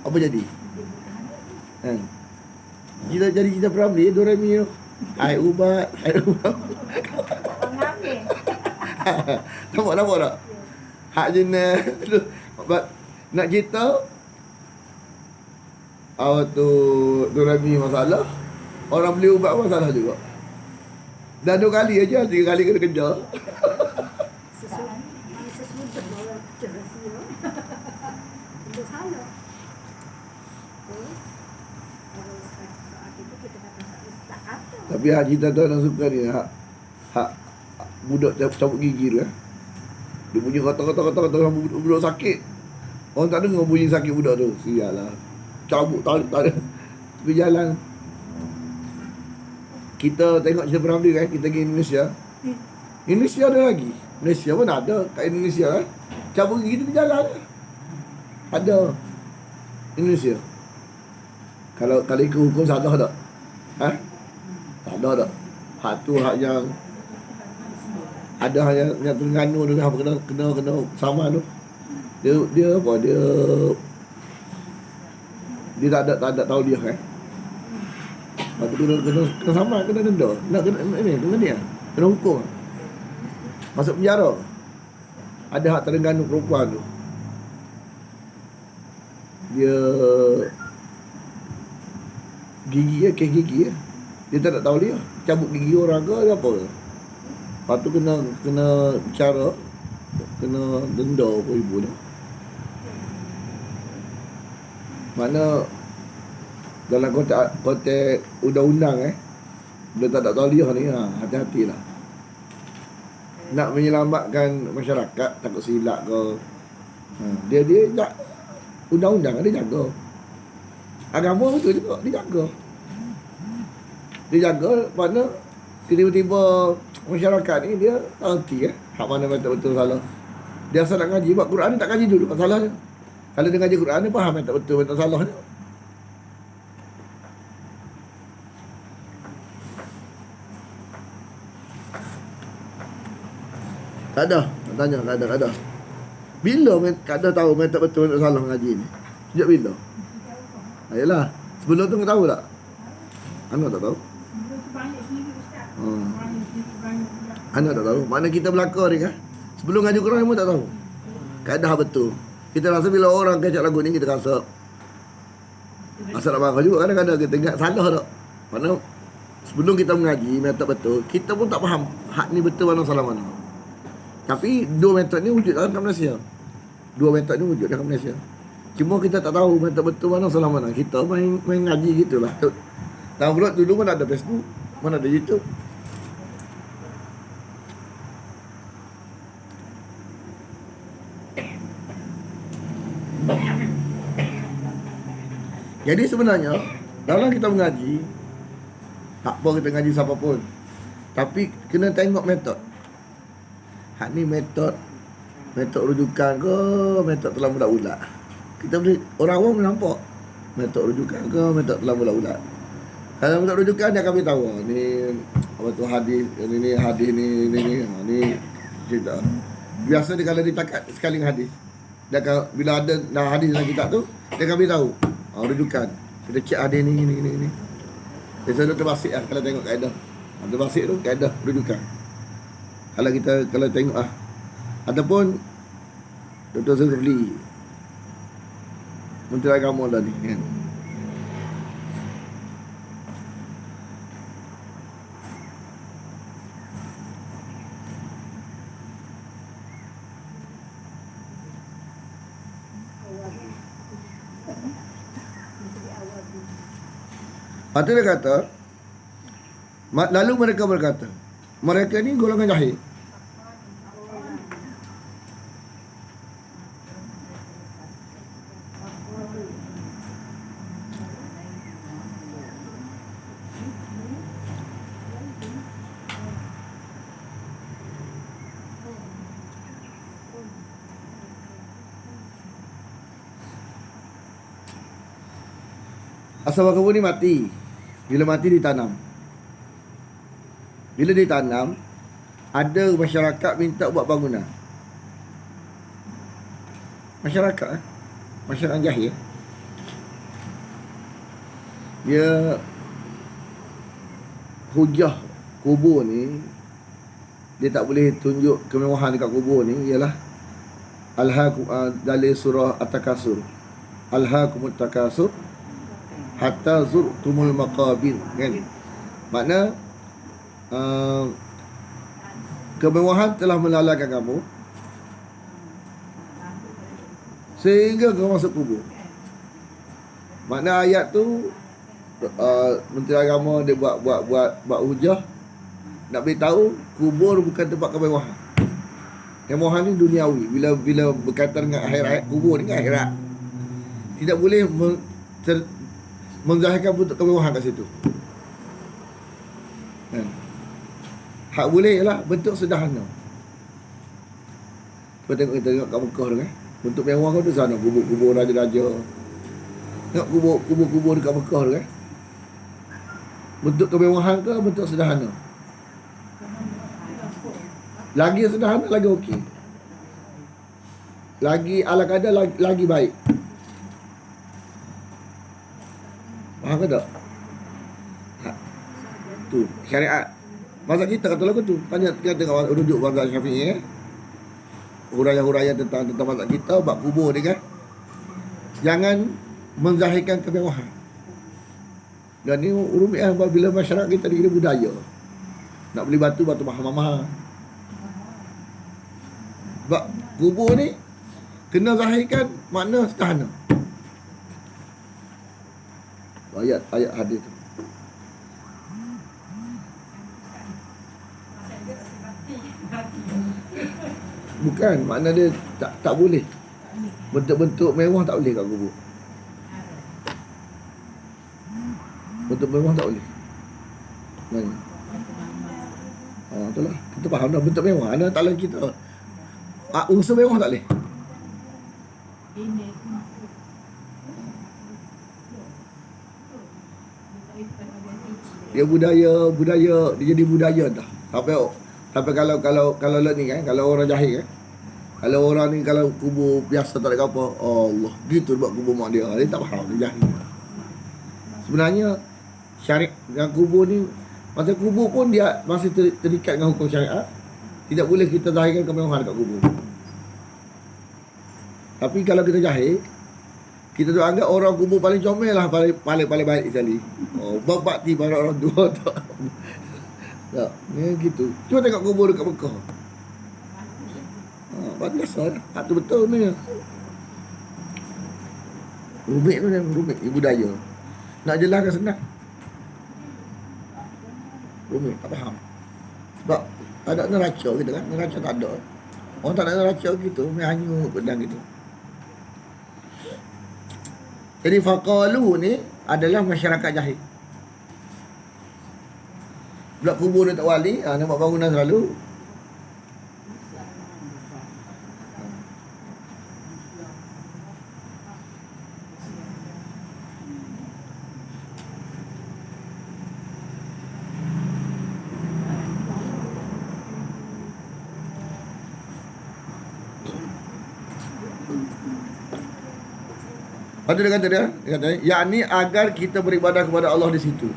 Apa jadi? Kan? Kita Ramli, Doremi tu. Air ubat. Nampak tak? Hak jenis nak cerita tu Doremi masalah, orang beli ubat masalah juga. Dah 2 kali aja, 3 kali kena kejar. Tapi hak cerita tu orang suka ni, hak budak cabut gigi tu dia bunyi kata-kata budak sakit. Orang tak dengar bunyi sakit budak tu. Sialah. Cabut tak ada. Pergi jalan. Kita tengok cerita Ramli kan, kita pergi Indonesia. Indonesia ada lagi. Malaysia pun ada kat Indonesia kan. Cabut gigi tu berjalan. Ada Indonesia. Kalau ikut hukum salah tak? Tak ada tak? Hak tu hak yang ada yang Terengganu tu apa kena sama tu. Dia apa dia tak ada tahu dia kan. Lepas tu kena sama, kena denda. Nak kena dia. Kena hukum. Masuk penjara. Ada hak Terengganu perempuan tu. Dia gigi kes gigi dia tak tahu dia. Cabut gigi orang ke apa. Lepas tu kena bicara, kena denda pun ibu dia. Mana dalam konteks undang-undang dia tak tahu dia ni, hati-hatilah. Nak menyelamatkan masyarakat, takut silap ke. Dia tak, undang-undang dia jaga. Agama betul juga, dia jaga. Dia jaga mana tiba-tiba masyarakat ni dia tak erti hak mana betul salah. Dia asal nak ngaji, buat Quran ni tak ngaji dulu masalahnya. Kalau dia ngaji Quran ni faham tak betul salahnya. Tak ada. Nak tanya tak ada. Bila tak ada tahu metod betul nak salah ngaji ni? Sejak bila? Ayolah. Sebelum tu kau tahu tak? Anak tak tahu. Sebelum tu banyak sendiri Ustaz. Hmm. Banyak sendiri, banyak pula. Anak tak tahu. Mana kita belakang ni kan? Sebelum ngaji Quran pun tak tahu. Kaedah betul. Kita rasa bila orang kacak lagu ni kita rasa asal nak marah juga kadang-kadang kita ingat salah tak. Mana sebelum kita mengaji metod betul, kita pun tak faham hak ni betul mana salah mana. Tapi dua metod ni wujud dalam Malaysia. Dua metod ni wujud dalam Malaysia. Cuma kita tak tahu metod betul mana salah mana. Kita main ngaji gitulah. Tahu pula dulu mana ada Facebook, mana ada YouTube. Jadi sebenarnya dalam kita mengaji, tak apa kita ngaji siapa pun, tapi kena tengok metod. Hak ni metod rujukan ke metod telah ulat-ulat. Kita boleh, orang awam boleh nampak metod rujukan ke metod telah ulat-ulat. Kalau metod rujukan dia akan beritahu ni apa tu hadis ni hadis ni cerita. Biasa dia kalau ditakat sekali hadis. Dia akan, bila ada hadis dalam kitab tu, dia akan beritahu rujukan. Kita cek hadis ni. Biasa dia terbasik lah kalau tengok kaedah. Terbasik tu kaedah rujukan. Kalau tengok ataupun Dr. Zulkifli Menteri Agama dah ni kan. Lepas tu dia kata, lalu mereka berkata, mereka ni golongan jahil. Asal kebun ni mati. Bila mati ditanam. Bila ditanam, ada masyarakat minta buat bangunan. Masyarakat jahil. Dia hujah kubur ni, dia tak boleh tunjuk kemewahan dekat kubur ni ialah dalil surah At-Takasur. Alhaakumut takasur hatta zurtumul maqabir, kan? Makna kemewahan telah melalakan kamu sehingga kau masuk kubur. Makna ayat tu Menteri Agama dia buat hujah nak beritahu kubur bukan tempat kemewahan. Kemewahan ni duniawi. Bila berkaitan dengan akhirat, kubur ni akhirat. Tidak boleh menzahirkan bentuk kemewahan kat situ. Kan? Hak boleh ialah bentuk sederhana. Kau tengok kat Mekah tu kan. Bentuk mewah kau tu sana, kubur raja-raja. Tengok kubur dekat Mekah tu kan. Bentuk kemewahan ke bentuk sederhana? Lagi sederhana lagi okey. Lagi ala kadar lagi baik. Faham ke tak? Tu syariat. Mazhab kita kata lagu tu. Tanya tengok rujuk mazhab Syafi'i huraian-huraian tentang mazhab kita bab kubur ni kan. Jangan menzahirkan kemewahan. Dan ni rumit lah bila masyarakat kita dikira budaya. Nak beli batu mahal-mahal. Sebab kubur ni kena zahirkan makna sederhana. Ayat hadis tu. Bukan, makna dia tak boleh. Bentuk-bentuk mewah tak boleh kat kubur. Bentuk mewah tak boleh. Mana? Itulah. Kita faham dah bentuk mewah. Ada tak lagi kita. Unsur mewah tak boleh. Dia budaya dia jadi budaya dah. Sampai Tapi kalau lo ni kan, kalau orang jahil kan, kalau orang ni kalau kubur biasa tak ada apa, Allah, gitu buat kubur mak dia. Dia tak faham, dia jahil. Sebenarnya syariat yang kubur ni, masa kubur pun dia masih terikat dengan hukum syariat. Tidak boleh kita zahirkan kemewahan dekat kubur. Tapi kalau kita jahil, kita tu anggap orang kubur paling comel lah, paling baik sekali. Oh, bakti pada orang tua tak. Tak, ya gitu. Cuba tengok kubur dekat Mekah. Batu biasa lah. Hak tu betul ni. Rumit tu yang rumit budaya. Nak jelaskan senang. Rumit, tak faham. Sebab tak ada neraca kita kan. Neraca tak ada. Orang tak ada neraca gitu, main hanyut pedang gitu. Jadi faqalu ni adalah masyarakat jahil. Pula kubur Datuk Wali, nampak bangunan selalu. Lepas tu dia kata, yakni agar kita beribadah kepada Allah di situ.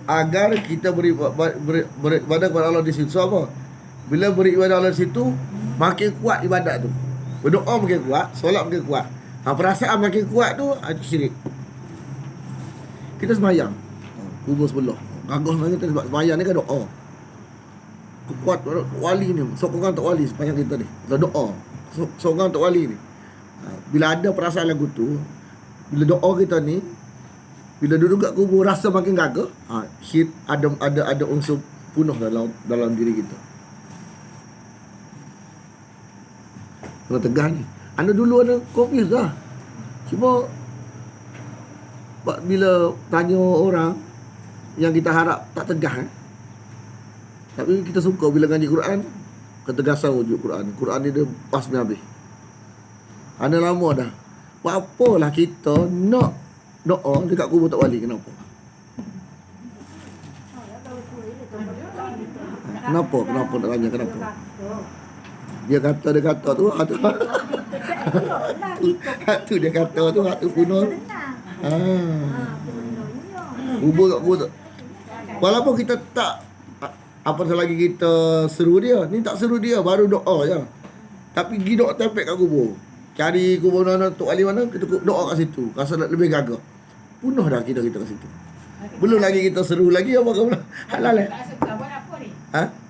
Agar kita beribadah kepada Allah di situ. So apa? Bila beribadah Allah di situ, makin kuat ibadat tu. Berdoa makin kuat, solat makin kuat. Perasaan makin kuat tu, syirik. Kita sembahyang. Kubur sebelah. Gagah sangat kita sebab sembahyang ni kan doa. Kuat wali ni, sokongan untuk wali sembahyang kita ni. Kita doa. Seorang untuk wali ni, bila ada perasaan lagu tu, bila doa kita ni, bila duduk kat kubur rasa makin gagah, ada unsur punuh dalam diri kita. Kena tegas ni. Anda dulu ada confuse lah. Cuma bila tanya orang yang kita harap tak tegas, tapi kita suka bila ngaji Quran, ketegasan wujud Quran. Quran ni dia pas punya habis. Ada lama dah. Buat apalah kita nak doa dekat kubur Tok Wali, kenapa? Kenapa nak tanya kenapa? Dia kata tu, tu dia kata tu, hak tu punul. Kubur kat kubur tu. Walaupun kita tak apa selagi kita seru dia, ni tak seru dia, baru doa je. Tapi pergi doa tempek kat kubur. Cari kubur mana, Tok Wali mana, kita doa kat situ. Rasa nak lebih gagah. Punuh dah kita kat situ. Belum lagi kita seru lagi, apa kau pula. Halal eh? Tak rasa buat apa ni?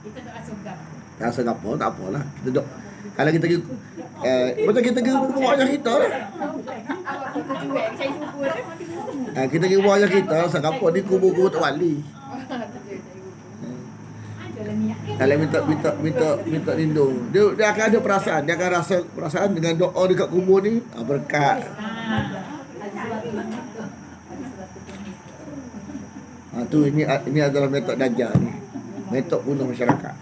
Kita tak rasa gap. Tak rasa apa, tak apalah. Kita doa. Kalau kita pergi, macam kita pergi kubur ayah kita lah. Awak kita cuek, saya kubur dah. Kita pergi kubur ayah kita, rasa apa ni kubur Tok Wali. Kalau minta lindung, dia akan ada perasaan, dia akan rasa perasaan dengan doa dekat kubur ni, berkat. Tu ini adalah metod Dajjal ni. Metod bunuh masyarakat.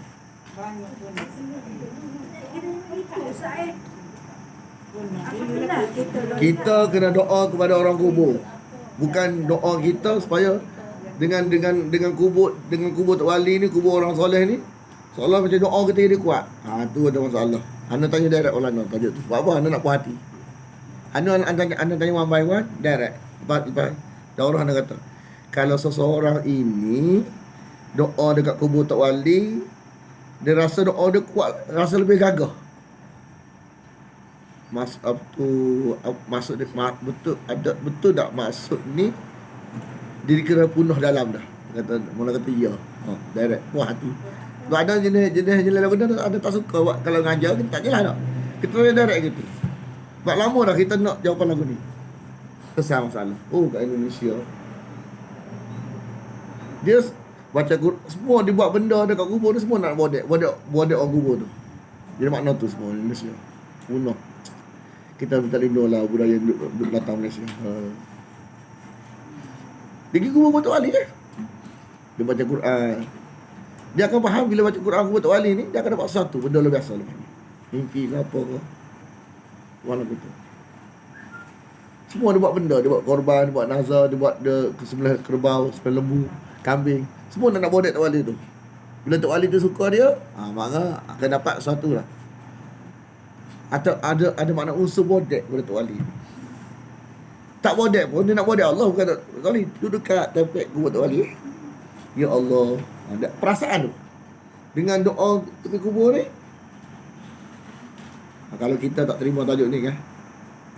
Kita kena doa kepada orang kubur. Bukan doa kita supaya dengan kubur Tok Wali ni, kubur orang soleh ni, seolah macam doa kita jadi kuat. Tu ada masalah. Anda tanya direct orang nak tajuk tu. Sebab apa anda nak puas hati? Anda tanya one by one direct. Lepas orang anda kata, kalau seseorang ini doa dekat kubur Tok Wali, dia rasa doa dia kuat, rasa lebih gagah. Maksud dia betul tak maksud ni diri kena punuh dalam dah. Mula kata ya. Direct puas hati. Sebab ada jenis lain benda ada tak suka buat, kalau ngajar kita tak jelas tak. Kita boleh direct gitu. Sebab lama dah kita nak jawapan lagu ni. Kesal masalah. Kat Indonesia dia baca Quran, semua dia buat benda dekat kubur tu, semua nak bodek orang kubur tu. Jadi makna tu semua Indonesia. Punuh. Kita minta lindung lah budaya duduk belakang Malaysia. Dia pergi kubur Tok Wali kan. Dia baca Quran. Dia akan faham bila baca Quran kubur Tok Wali ni, dia akan dapat sesuatu benda lebih biasa lepas ni. Mimpi ke apa ke. Walau betul. Semua dia buat benda, dia buat korban, dia buat nazar, dia buat dia kesembelih kerbau, sembelih lembu. kambing. Semua nak bodek Tok Wali tu. Bila Tok Wali tu suka dia, maka akan dapat sesuatu lah. Atau ada makna unsur bodek pada Tok Wali. Tak bodek pun, dia nak bodek Allah bukan Tok Wali. Duduk dekat tepek kubur Tok Wali. Ya Allah. Ada perasaan tu. Dengan doa tepi kubur ni. Kalau kita tak terima tajuk ni kan,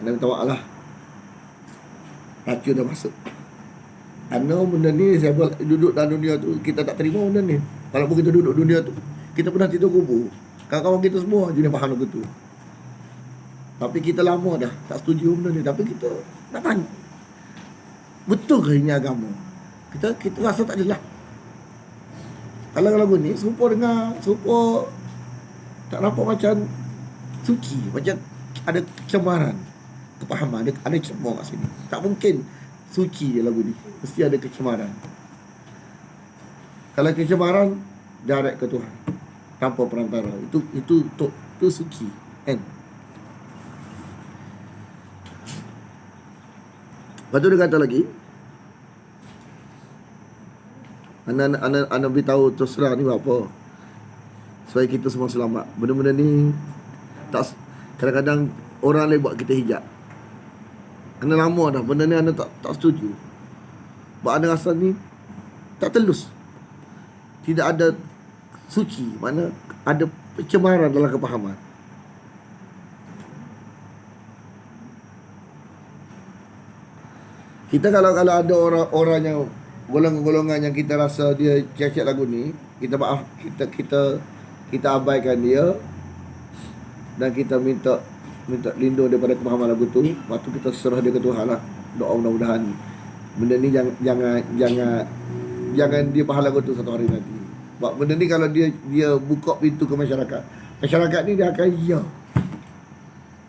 anda minta maaf lah. Racun dah masuk. Kerana benda ni, saya duduk dalam dunia tu, kita tak terima benda ni. Walaupun kita duduk dunia tu, kita pernah tidur kubur. Kawan-kawan kita semua jenis faham lagu tu. Tapi kita lama dah tak setuju benda ni. Tapi kita nak tanya, betul ke ini agama? Kita rasa tak jelas. Kalau lagu ni serupa tak nampak macam suci, macam ada kecemaran, kepahaman, ada cemar kat sini. Tak mungkin suci je lagu ni, mesti ada kecemaran. Kalau kecemaran, direct ke Tuhan tanpa perantara. Itu suci kan. Lepas tu dia kata lagi, Ana beritahu terus terang ni apa, supaya kita semua selamat. Benda-benda ni tak, kadang-kadang orang lain buat kita hijab. Ana lama dah benda ni Ana tak setuju. Sebab Ana rasa ni tak telus. Tidak ada suci, mana ada pencemaran dalam kepahaman. Kita kalau ada orang yang golongan-golongan yang kita rasa dia cacat lagu ni, kita maaf, kita abaikan dia dan kita minta lindung daripada kepahaman lagu tu. Lepas tu kita serah dia ke Tuhan lah. Doa mudah-mudahan benda ni jangan dia faham lagu tu satu hari nanti. Sebab benda ni kalau dia buka pintu ke masyarakat ni dia akan iya.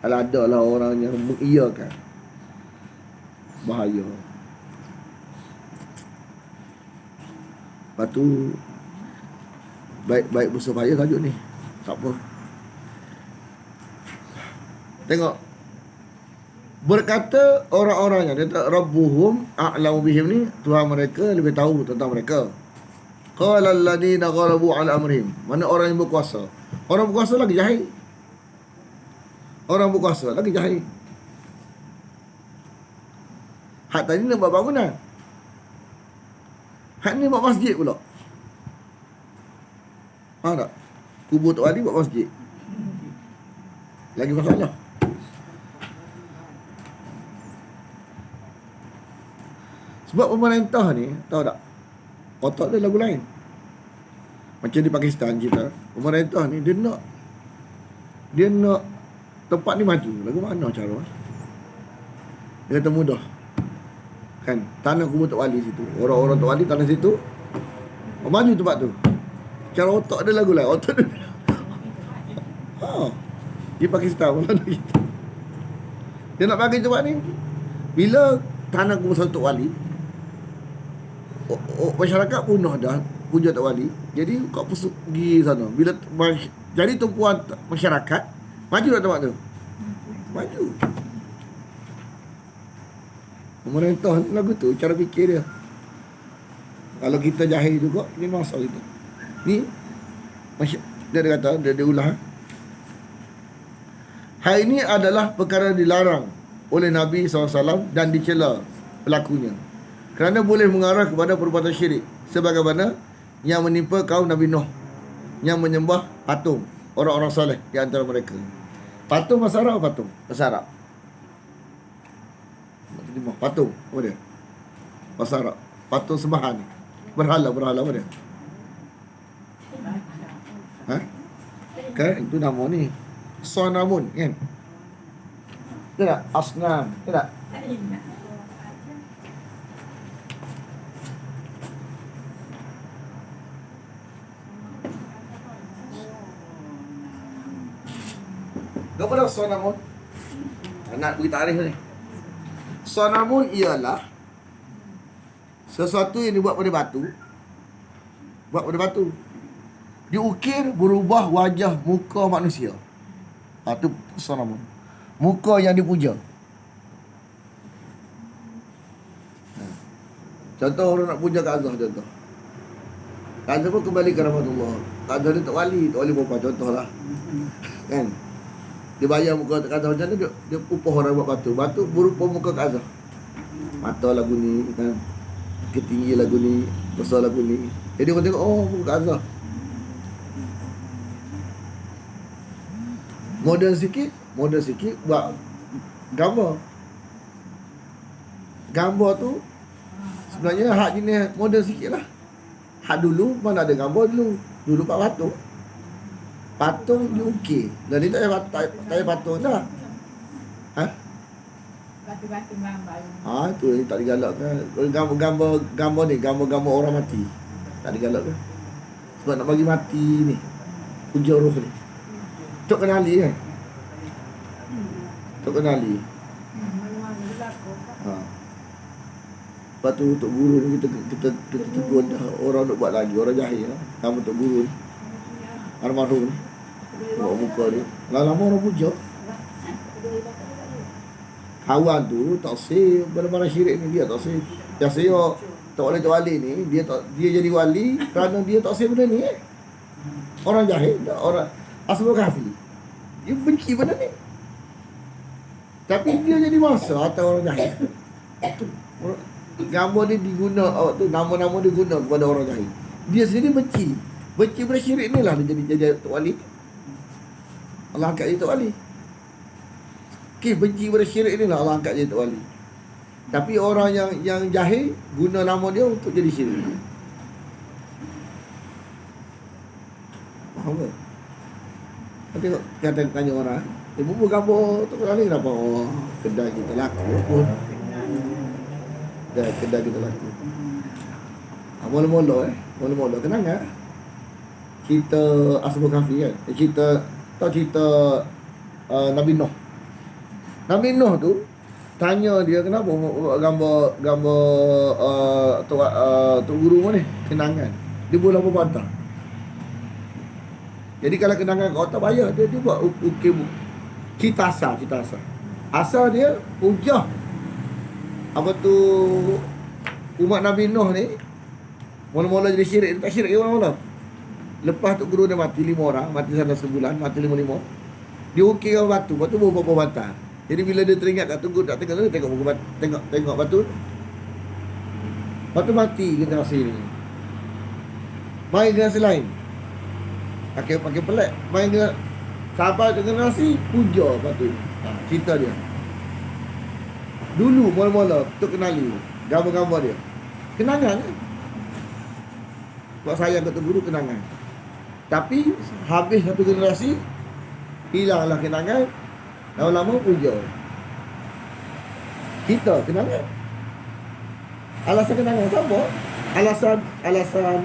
Kalau ada lah orang yang mengiyakan, bahaya. Lepas tu baik bersupaya tajuk ni. Tak apa. Tengok. Berkata orang-orangnya, dia kata Rabbuhum a'lamu bihim ni, Tuhan mereka lebih tahu tentang mereka. Qala alladhina ghalabu ala amrihim. Mana orang yang berkuasa? Orang berkuasa lagi jahil. Orang berkuasa lagi jahil. Hak tadi nak buat bangunan. Hak ni buat masjid pula. Faham tak? Kubur Tok Wali buat masjid. Lagi masalah. Sebab pemerintah ni, tahu tak, otak dia lagu lain. Macam di Pakistan kita, pemerintah ni dia nak tempat ni maju. Lagu mana cara? Dia kata mudah. Kan, tanah kubur Tok Wali situ, orang-orang Tok Wali tanah situ, maju tempat tu. Cara otak dia lagu lain. Otak dia di Pakistan pun ada gitu. Dia nak bagi tempat ni, bila tanah kubur satu Tok Wali, masyarakat punah dah puja Tok Wali. Jadi kau pergi sana. Bila jadi tumpuan masyarakat, maju tak tempat tu? Maju. Pemerintah lagu tu cara fikir dia. Kalau kita jahil juga, ni masa kita. Ni dia kata, dia ulang. Hal ini adalah perkara dilarang oleh Nabi SAW dan dicela pelakunya, kerana boleh mengarah kepada perbuatan syirik, sebagaimana yang menimpa kaum Nabi Nuh yang menyembah patung, orang-orang soleh di antara mereka. Patung bahasa Arab, patung bahasa Arab. Patung apa dia? Bahasa Arab. Patung sembahan ni. Berhala apa dia? Kan itu nama ni. Sonamun kan? Tidak, asnam, tidak. Apa dah sonamun? Nak beri tarikh ni. Sonamun ialah sesuatu yang dibuat pada batu. Buat pada batu. Diukir berubah wajah muka manusia. Itu sonamun. Muka yang dipuja. Contoh orang nak puja ke Azhar contoh. Kak Azhar pun kembali ke rahmatullah. Kak Azhar ni tak wali berapa contoh lah. Kan? Dia bayar muka Kak Azhar macam mana, dia upah orang buat batu berupa muka Kak Azhar. Mata lagu ni kan, ketinggi lagu ni, besar lagu ni. Jadi orang tengok, oh muka Kak Azhar. Modern sikit buat gambar. Gambar tu sebenarnya hak jenis modern sikit lah. Hak dulu mana ada gambar dulu. Dulu pak patung. Patung diukir. Dan dia tak payah patung dah. Ha? Batu-batu gambar. Tu tak digalakkan. Gambar ni, gambar orang mati. Tak digalakkan. Sebab nak bagi mati ni. Ujar roh ni. Tok kenali kan? Tok kenali. Mana-mana berlaku. Lepas tu Tok Guru ni kita tegur dah. Orang nak buat lagi, orang jahil lah. Nama Tok Guru ni, almarhum ni, buat muka ni. Lama-lama orang puja. Kawan tu taksir barang-barang syirik ni, dia taksir. Biasa tak wali ni, dia jadi wali kerana dia taksir benda ni. Orang jahil, orang Ashabul Kahfi, dia benci benda ni. Tapi dia jadi masa atas orang jahil. Gambar dia diguna, nama-nama dia guna kepada orang jahil. Dia sendiri benci pada syirik ni lah dia jadi Tok Wali. Allah angkat dia Tok Wali. Benci pada syirik ni lah Allah angkat dia Tok Wali. Tapi orang yang jahil guna nama dia untuk jadi syirik. Faham ke? Tengok tanya orang, buat gambar Tok Wali kenapa? Oh, kedai kita laku pun. Kedai kita laku. Mula-mula kenangan cerita Ashabul Kahfi kan. Cerita Nabi Nuh. Nabi Nuh tu tanya dia kenapa buat gambar Tok Guru ni kenangan. Dia boleh apa bantah. Jadi kalau kenangan kau tak bayar, dia buat ukir cerita asal. Asal dia hujah apa tu umat Nabi Nuh ni mula-mula jadi syirik. Dia tak syirik ke mula-mula. Lepas Tok Guru dia mati 5 orang, mati sana sebulan, mati 5. Dia ukir batu berapa batang. Jadi bila dia teringat kat Tok Guru tak tengok batu. Batu mati generasi ni. Main generasi lain. Pakai pelik. Main sampai generasi puja batu. Cerita dia. Dulu mula-mula Tok kenali gambar-gambar dia. Kenangan kan? Buat sayang kat Tok Guru kenangan. Tapi habis satu generasi, hilanglah kenangan. Lama-lama puja. Kita kenangan. Alasan kenangan apa? Alasan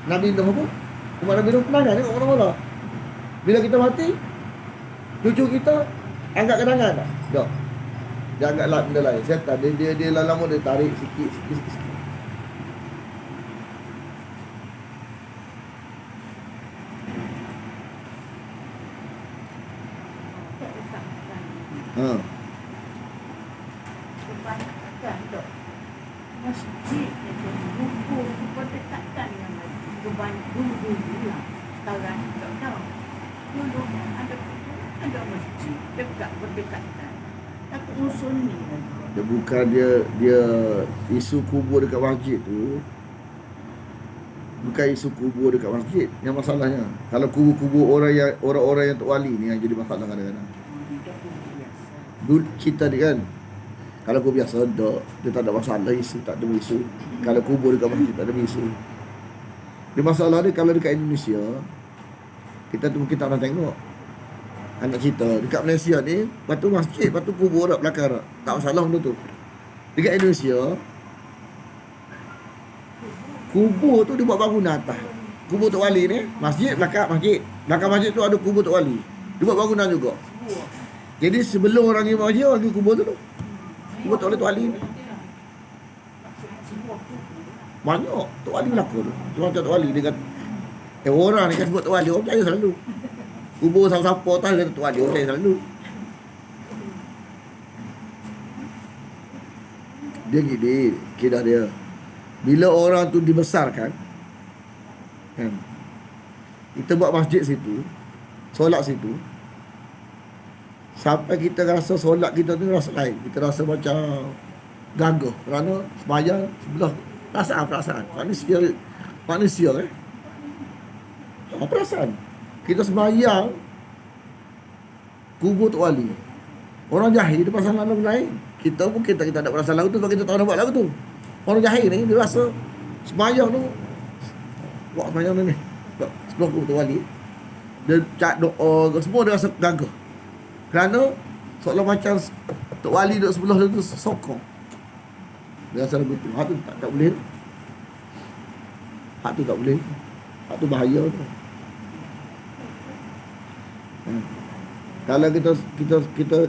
Nabi Nuh apa? Umat Nabi Nuh kenangan tengok mula-mula. Bila kita mati, cucu kita anggap kenangan tak? Tak. Dia anggaplah benda lain. Setan dia lama dia tarik sikit. Kebanyakan dok masjid itu buku pendekatan yang kebanyakan dulu lah. Sekarang tak tahu. Dulu ada masjid dekat berdekatan. Tapi usul ni Dia bukan dia isu kubur dekat masjid tu. Bukan isu kubur dekat masjid yang masalahnya. Kalau kubur-kubur orang-orang yang Tok Wali ni yang jadi masalah kadang-kadang. Dulu kita ni kan, kalau kubur biasa dia tak ada masalah isu, tak ada isu. Kalau kubur dekat masjid tak ada isu. Dia masalah dia kalau dekat Indonesia, kita tu mungkin tak pernah tengok. Anak cerita dekat Malaysia ni, batu masjid, batu kubur dak belakang dak. Tak masalah benda tu. Dekat Indonesia, kubur tu dia buat bangunan atas. Kubur Tok Wali ni, masjid belakang masjid. Belakang masjid tu ada kubur Tok Wali. Dia buat bangunan juga. Jadi sebelum orang pergi masjid, orang pergi kubur tu. Kubur Tok Wali ni. Banyak Tok Wali berlaku tu. Cuma Tok Wali dia kata, orang ni kan sebut Tok Wali, orang percaya selalu. Kubur siapa-siapa tak ada Tok Wali, orang percaya selalu. Dia gini, kira dia. Bila orang tu dibesarkan, Kan? Kita buat masjid situ, solat situ, sampai kita rasa solat kita tu rasa lain. Kita rasa macam gagah. Kerana sembahyang sebelah perasaan. Manusia perasaan. Kita sembahyang kubur Tok Wali. Orang jahil dia pasang lagu lain. Kita pun kita tak perasan lagu tu sebab kita tak nak buat lagu tu. Orang jahil ni dia rasa sembahyang tu buat sembahyang ni sebelah kubur Tok Wali. Dia cak doa semua dia rasa gagah. Kerana seolah macam Tok Wali duduk sebelah dia tu sokong. Dia rasa lagu tu. Hak tu tak boleh. Hak tu tak boleh. Hak tu bahaya tu. Kalau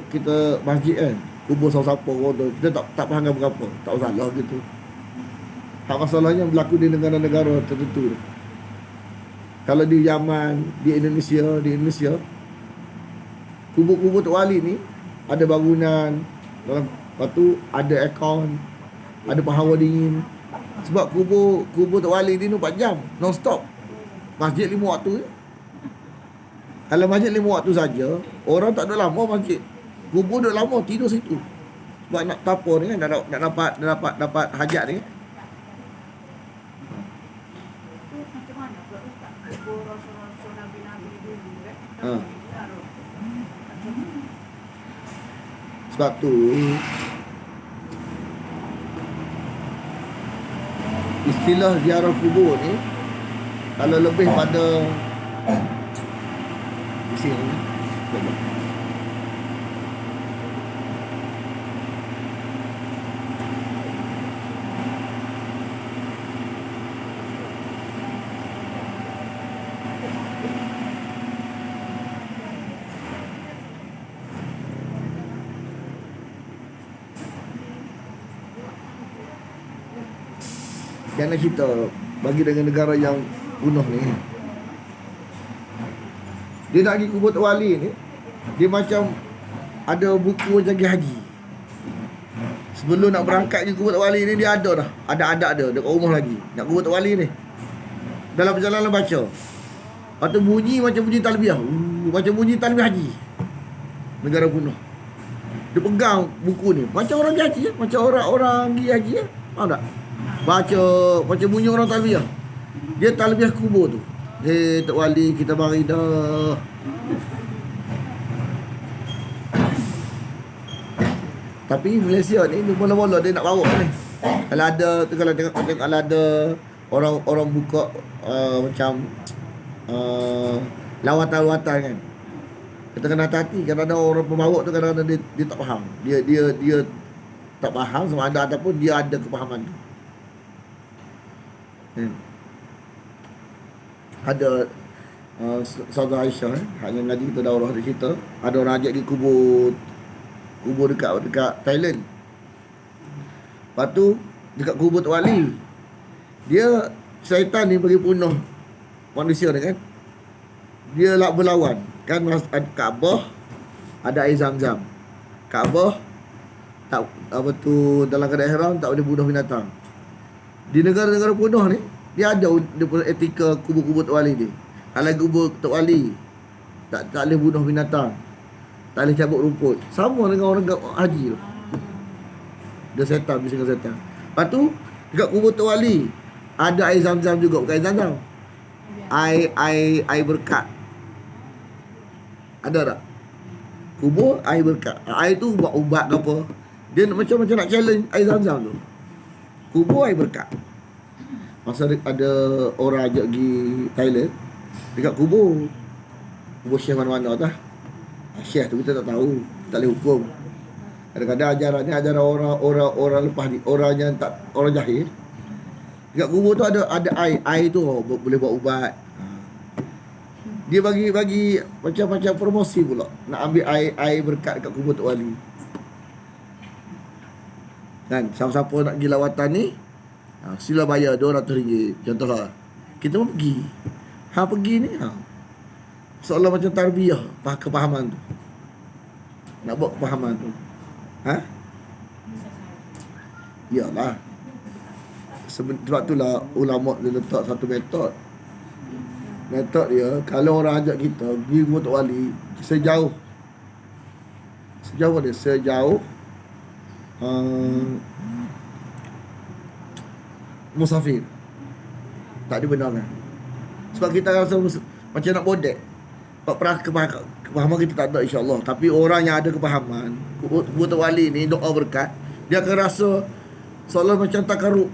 kita masjid kan, kubur siapa orang tu, kita tak faham berapa, tak salah gitu. Hak masalahnya berlaku di negara-negara tertentu. Kalau di Yaman, di Indonesia, kubur-kubur Tok Wali ni ada bangunan, lepas tu ada aircon, ada penghawa dingin. Sebab kubur Tok Wali ni 24 jam non stop. Masjid 5 waktu je. Kalau masjid 5 waktu saja, orang tak duduk lama masjid. Kubur duduk lama tidur situ. Sebab nak tapur ni kan, nak dapat hajat ni. Macam mana pula Ustaz? Kubur Rasul-Rasul Nabi-Nabi dulu kan? Ha. Sebab tu istilah ziarah kubur ni kalau lebih pada sini. Jangan kita bagi dengan negara yang bunuh ni. Dia nak pergi kubur Tok Wali ni, dia macam ada buku macam pergi haji. Sebelum nak berangkat pergi kubur Tok Wali ni, dia ada dah. Ada adat dia dekat rumah lagi. Nak kubur Tok Wali ni. Dalam perjalanan baca. Lepas tu bunyi macam bunyi talbiyah. Macam bunyi talbiyah haji. Negara bunuh. Dia pegang buku ni. Macam orang pergi haji. Macam orang pergi haji. Faham tak? Baca macam bunyi orang talbiyah. Dia talbiyah kubur tu. Hei Tok Wali, kita mari dah. Tapi Malaysia ni mula-mula dia nak bawa ni. Kalau ada tu, kalau tengok kalau ada orang buka macam lawatan-lawatan kan. Kita kena hati-hati. Kadang-kadang orang pembawa tu kadang-kadang dia tak faham. Dia tak faham sama ada ataupun dia ada kepahaman tu. Ada Saudara Aisyah hanya ngaji kita daurah di kita. Ada orang ajak pergi kubur dekat Thailand. Lepas tu dekat kubur Tok Wali, dia syaitan ni bagi punah manusia ni kan. Dia nak berlawan kan. Kaabah ada air Zam-Zam. Kaabah tak apa tu, dalam keadaan ihram tak boleh bunuh binatang. Di negara-negara punah ni dia ada dia punya etika kubur-kubur Tok Wali dia. Kalau kubur Tok Wali tak boleh bunuh binatang, tak boleh cabut rumput. Sama dengan orang haji tu. Dia setan, bisa dengan setan. Lepas tu dekat kubur Tok Wali ada air Zam-Zam juga. Bukan air Zam-Zam, air berkat. Ada tak? Kubur air berkat. Air tu buat ubat ke apa. Dia macam nak challenge air Zam-Zam tu. Kubur air berkat. Masa ada orang ajak pergi Thailand, dekat kubur Syekh mana-mana tah. Syekh tu kita tak tahu, tak boleh hukum. Kadang-kadang ajaran ni ajaran orang lepas ni, orang yang tak, orang jahil. Dekat kubur tu ada air tu boleh buat ubat. Dia bagi macam promosi pula. Nak ambil air berkat dekat kubur Tok Wali. Kan siapa-siapa nak pergi lawatan ni, sila bayar RM200. Contohlah kita pun pergi. Pergi ni seolah macam tarbiyah kepahaman tu. Nak buat kepahaman tu. Iyalah. Sebab itulah ulama dia letak satu metod. Metod dia, kalau orang ajak kita pergi rumah Tok Wali, sejauh dia, sejauh musafir. Tak dibenarkan. Sebab kita rasa macam nak bodek. Kepahaman kita tak ada, insyaAllah. Tapi orang yang ada kepahaman, rumah Tok Wali ni, doa berkat, dia akan rasa seolah macam takaruk,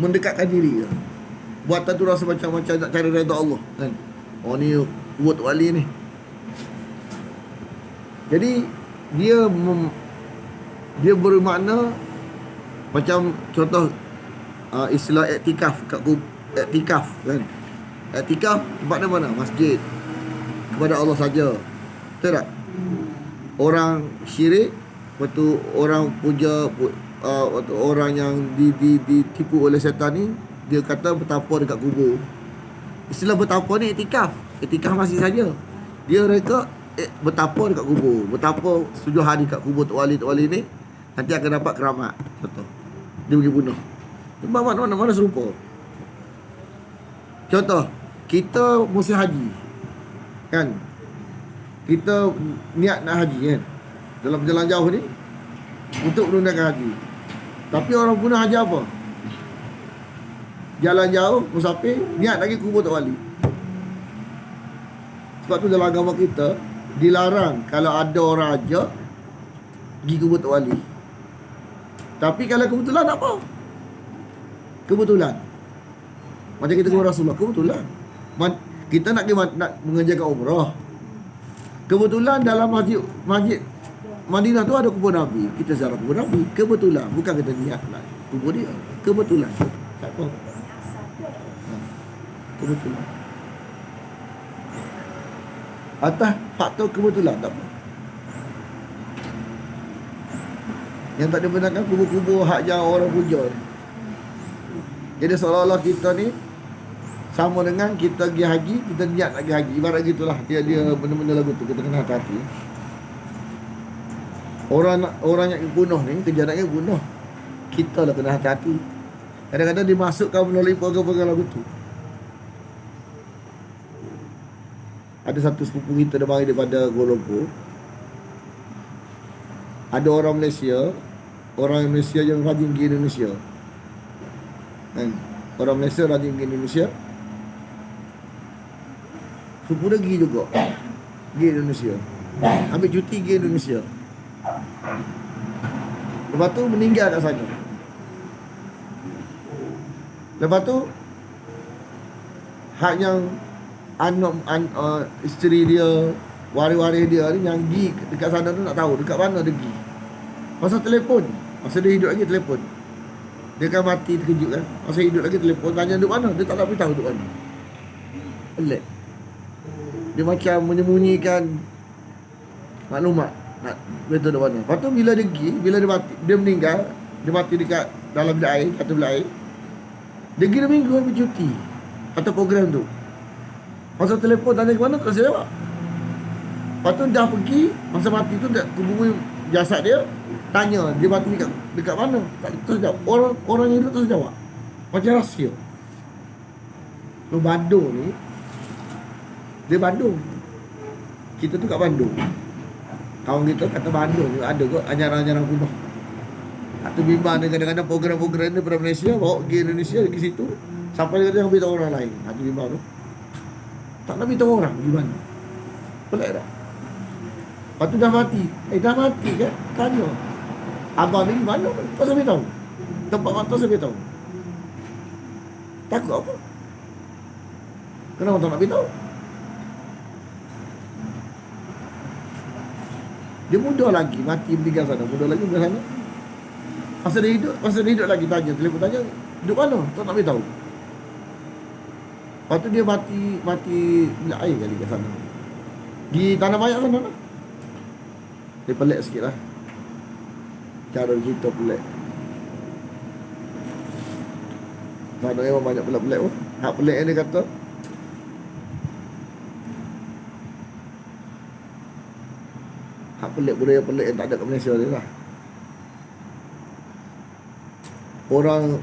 mendekatkan diri dia. Buatan tu rasa macam nak cari redha Allah kan. Oh ni buat wali ni. Jadi dia bermakna macam contoh istilah iktikaf iktikaf kan. Iktikaf tempatnya mana? Masjid. Kepada Allah saja. Betul tak? Orang syirik, waktu orang puja waktu orang yang ditipu oleh setan ni, dia kata bertapa dekat kubur. Istilah bertapa ni iktikaf. Iktikaf masih saja. Dia reka bertapa dekat kubur. Bertapa 7 hari dekat kubur Tok Wali ni, nanti akan dapat keramat. Contoh. Dia pergi bunuh. Mana serupa. Contoh, kita musim haji. Kan? Kita niat nak haji kan. Dalam perjalanan jauh ni untuk menunaikan haji. Tapi orang guna haji apa? Jalan jauh, musafir, niat lagi kubur Tok Wali. Sebab tu dalam agama kita dilarang kalau ada orang ajak pergi kubur Tok Wali. Tapi kalau kebetulan tak apa. Kebetulan. Macam kita kubur Rasulullah, kebetulan. Kita nak mengerjakan umrah. Kebetulan dalam masjid Madinah tu ada kubur Nabi. Kita ziarah kubur Nabi. Kebetulan. Bukan kita niat nak kubur dia. Kebetulan. Tak apa. Kebetulan. Atas faktor kebetulan tak apa. Yang tak dibenarkan kubur-kubur hak yang orang puja ni. Jadi seolah-olah kita ni sama dengan kita pergi haji, kita niat nak pergi haji. Ibarat gitulah. Dia benda-benda lagu tu kita kena hati-hati. Orang yang bunuh ni, kerja nak bunuh. Kita lah kena hati-hati. Kadang-kadang dimasukkan melalui program-program lagu tu. Ada satu sepupu kita dia mari daripada Kuala Lumpur. Ada orang Malaysia yang rajin pergi Indonesia. Kan? Orang Malaysia rajin pergi Indonesia. Sepupu dia pergi juga. Pergi Indonesia. Ambil cuti pergi Indonesia. Lepas tu meninggal kat sana. Lepas tu hak yang isteri dia, waris-waris dia ni yang pergi dekat sana tu nak tahu dekat mana dia pergi. Masa telefon, masa dia hidup lagi telefon. Dia kan mati terkejut kan. Masa hidup lagi telefon tanya duduk mana, dia tak nak beritahu duduk mana. Pelik. Dia macam menyembunyikan maklumat nak beritahu duduk mana. Lepas tu bila dia pergi, bila dia mati, dia meninggal, dia mati dekat dalam bilik air, kata bilik air. Dia pergi 2 minggu ambil cuti atau program tu. Masa telefon tanya ke mana, tak saya jawab. Lepas tu dah pergi, masa mati tu dah kubur jasad dia, tanya dia mati dekat mana, tak terus jawab. Orang yang hidup terus jawab. Macam rahsia. So Bandung ni, dia Bandung. Kita tu kat Bandung. Kawan kita kata Bandung ni ada kot anyaran-anyaran kuno. Atau bimbang dia kadang-kadang program-program dia daripada Malaysia bawa pergi Indonesia, pergi situ, sampai dia kata yang beritahu orang lain. Atau bimbang tu tak nak beritahu orang gimana. Pelik tak? Lepas tu dah mati. Dah mati kan? Tanya abang ni gimana? Kau sampai tahu? Tempat mata sampai tahu? Takut apa? Kenapa tak nak beritahu? Dia muda lagi, mati meninggal sana. Muda lagi meninggal sana. Masa dia hidup lagi tanya, telefon tanya, duduk mana? Tak nak beritahu. Lepas tu dia mati bilik air kali kat sana. Di tanah mayat sana lah. Dia pelik sikit lah. Cara cerita pelik. Sana memang banyak pelik-pelik pun. Hak pelik yang dia kata, hak pelik, budaya pelik yang tak ada kat Malaysia dia lah. Orang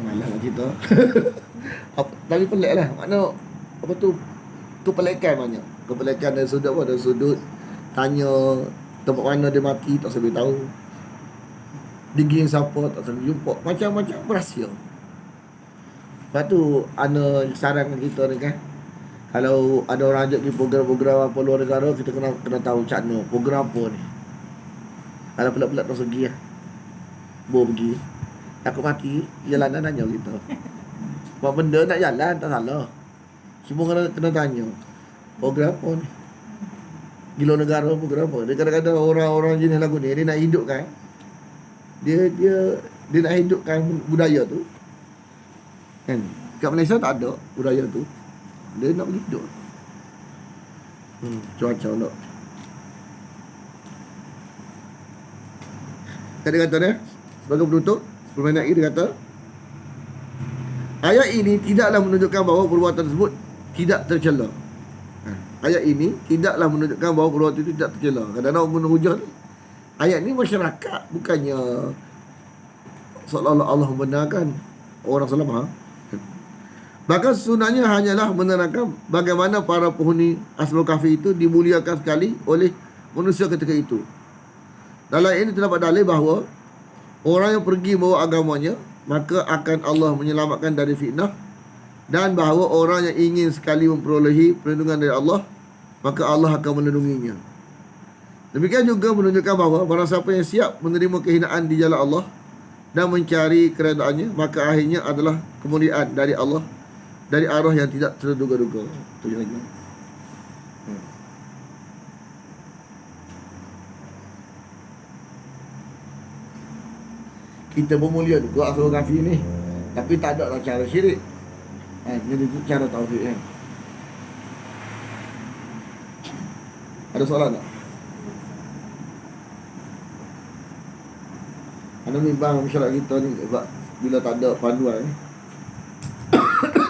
malah nak cerita. Tapi pelik lah. Makna apa tu, kepelikan banyak. Kepelikan dari sudut apa? Dari sudut tanya tempat mana dia mati, tak sampai tahu. Diging siapa, tak sampai jumpa. Macam-macam berahsia. Lepas tu, ana saran kita ni kan, kalau ada orang ajak pergi program-program apa luar negara, kita kena tahu macam mana program apa ni. Kalau pelat-pelat tak segi lah, boleh pergi. Takut mati, jalanan tanya kita. Buat benda nak jalan, tak salah. Semua kena tanya program apa ni, di luar negara program apa. Dia kadang-kadang orang-orang jenis lagu ni, dia nak hidupkan, dia nak hidupkan budaya tu kan. Kat Malaysia tak ada budaya tu, dia nak pergi hidup. Cuaca nak. Dia kata dia sebagai penutup 10 minit lagi, dia kata ayat ini tidaklah menunjukkan bahawa perbuatan tersebut tidak tercela. Ayat ini tidaklah menunjukkan bahawa perbuatan itu tidak tercela. Kadang-kadang orang guna hujah ni, ayat ni masyarakat, bukannya seolah-olah Allah membenarkan orang salah faham. Bahkan sesungguhnya hanyalah menerangkan bagaimana para penghuni Ashabul Kahfi itu dimuliakan sekali oleh manusia ketika itu. Dalam ini terdapat dalil bahawa orang yang pergi membawa agamanya, maka akan Allah menyelamatkan dari fitnah, dan bahawa orang yang ingin sekali memperolehi perlindungan dari Allah, maka Allah akan melindunginya. Demikian juga menunjukkan bahawa barang siapa yang siap menerima kehinaan di jalan Allah dan mencari keredaannya, maka akhirnya adalah kemuliaan dari Allah, dari arah yang tidak terduga-duga. Tujuh lagi. Kita bermulia juga Ashabul Kahfi ni, tapi tak ada lah cara syirik. Jadi itu cara tauhid kan. Ada soalan tak? Anda bimbang masyarakat kita ni sebab bila tak ada panduan ni.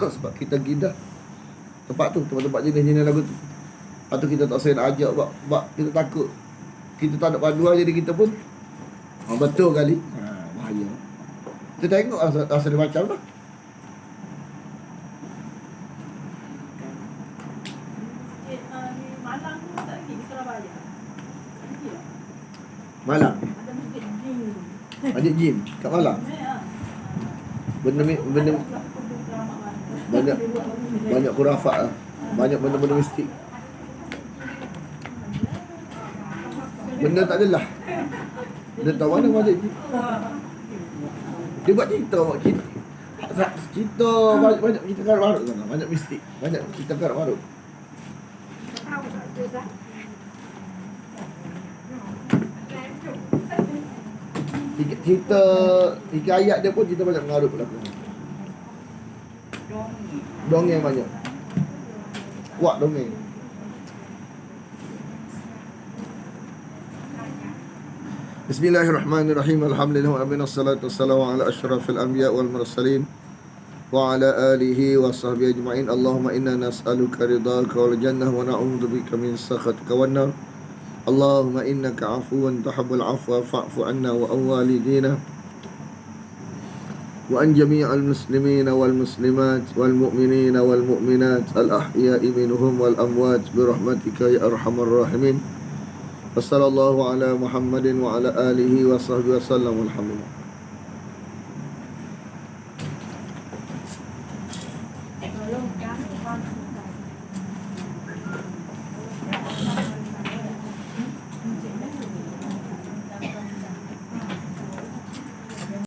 Sebab kita gidah tempat tu, tempat-tempat jenis-jenis lagu tu. Lepas tu kita tak saya nak ajak sebab kita takut kita tak ada panduan, jadi kita pun betul kali bahaya. Kita tengok asal dia macam lah. Malang tu tak lagi di Surabaya. Malang Ada masjid jin. Masjid jin kat Malang. Benda banyak khurafat lah. Banyak benda-benda mistik. Benda tak adalah. Dia tahu mana masjid jin. Dia buat cerita cerita banyak cerita karut marut sana, banyak mistik, banyak cerita karut marut. Cerita tiga ayat dia pun cerita banyak mengarut berlaku. Dongeng banyak. Kuat dongeng. Bismillahirrahmanirrahim. Alhamdulillah wassalatu wassalamu ala asyrafil anbiya wal mursalin wa ala alihi wa sahbihi ajma'in. Allahumma inna nas'aluka ridhaka wal jannah wa na'udzubika min sakhatika wan nar. Allahumma innaka 'afuwun tuhibbul 'afwa fa'fu 'anna wa an walidina wa an jami'al muslimina wal muslimat wal mu'minina wal mu'minat al ahya'i minhum wal amwat bi rahmatika ya arhamar rahimin. Wassallallahu ala Muhammadin wa ala alihi wa sahbihi wasallam. Alhamdulillah.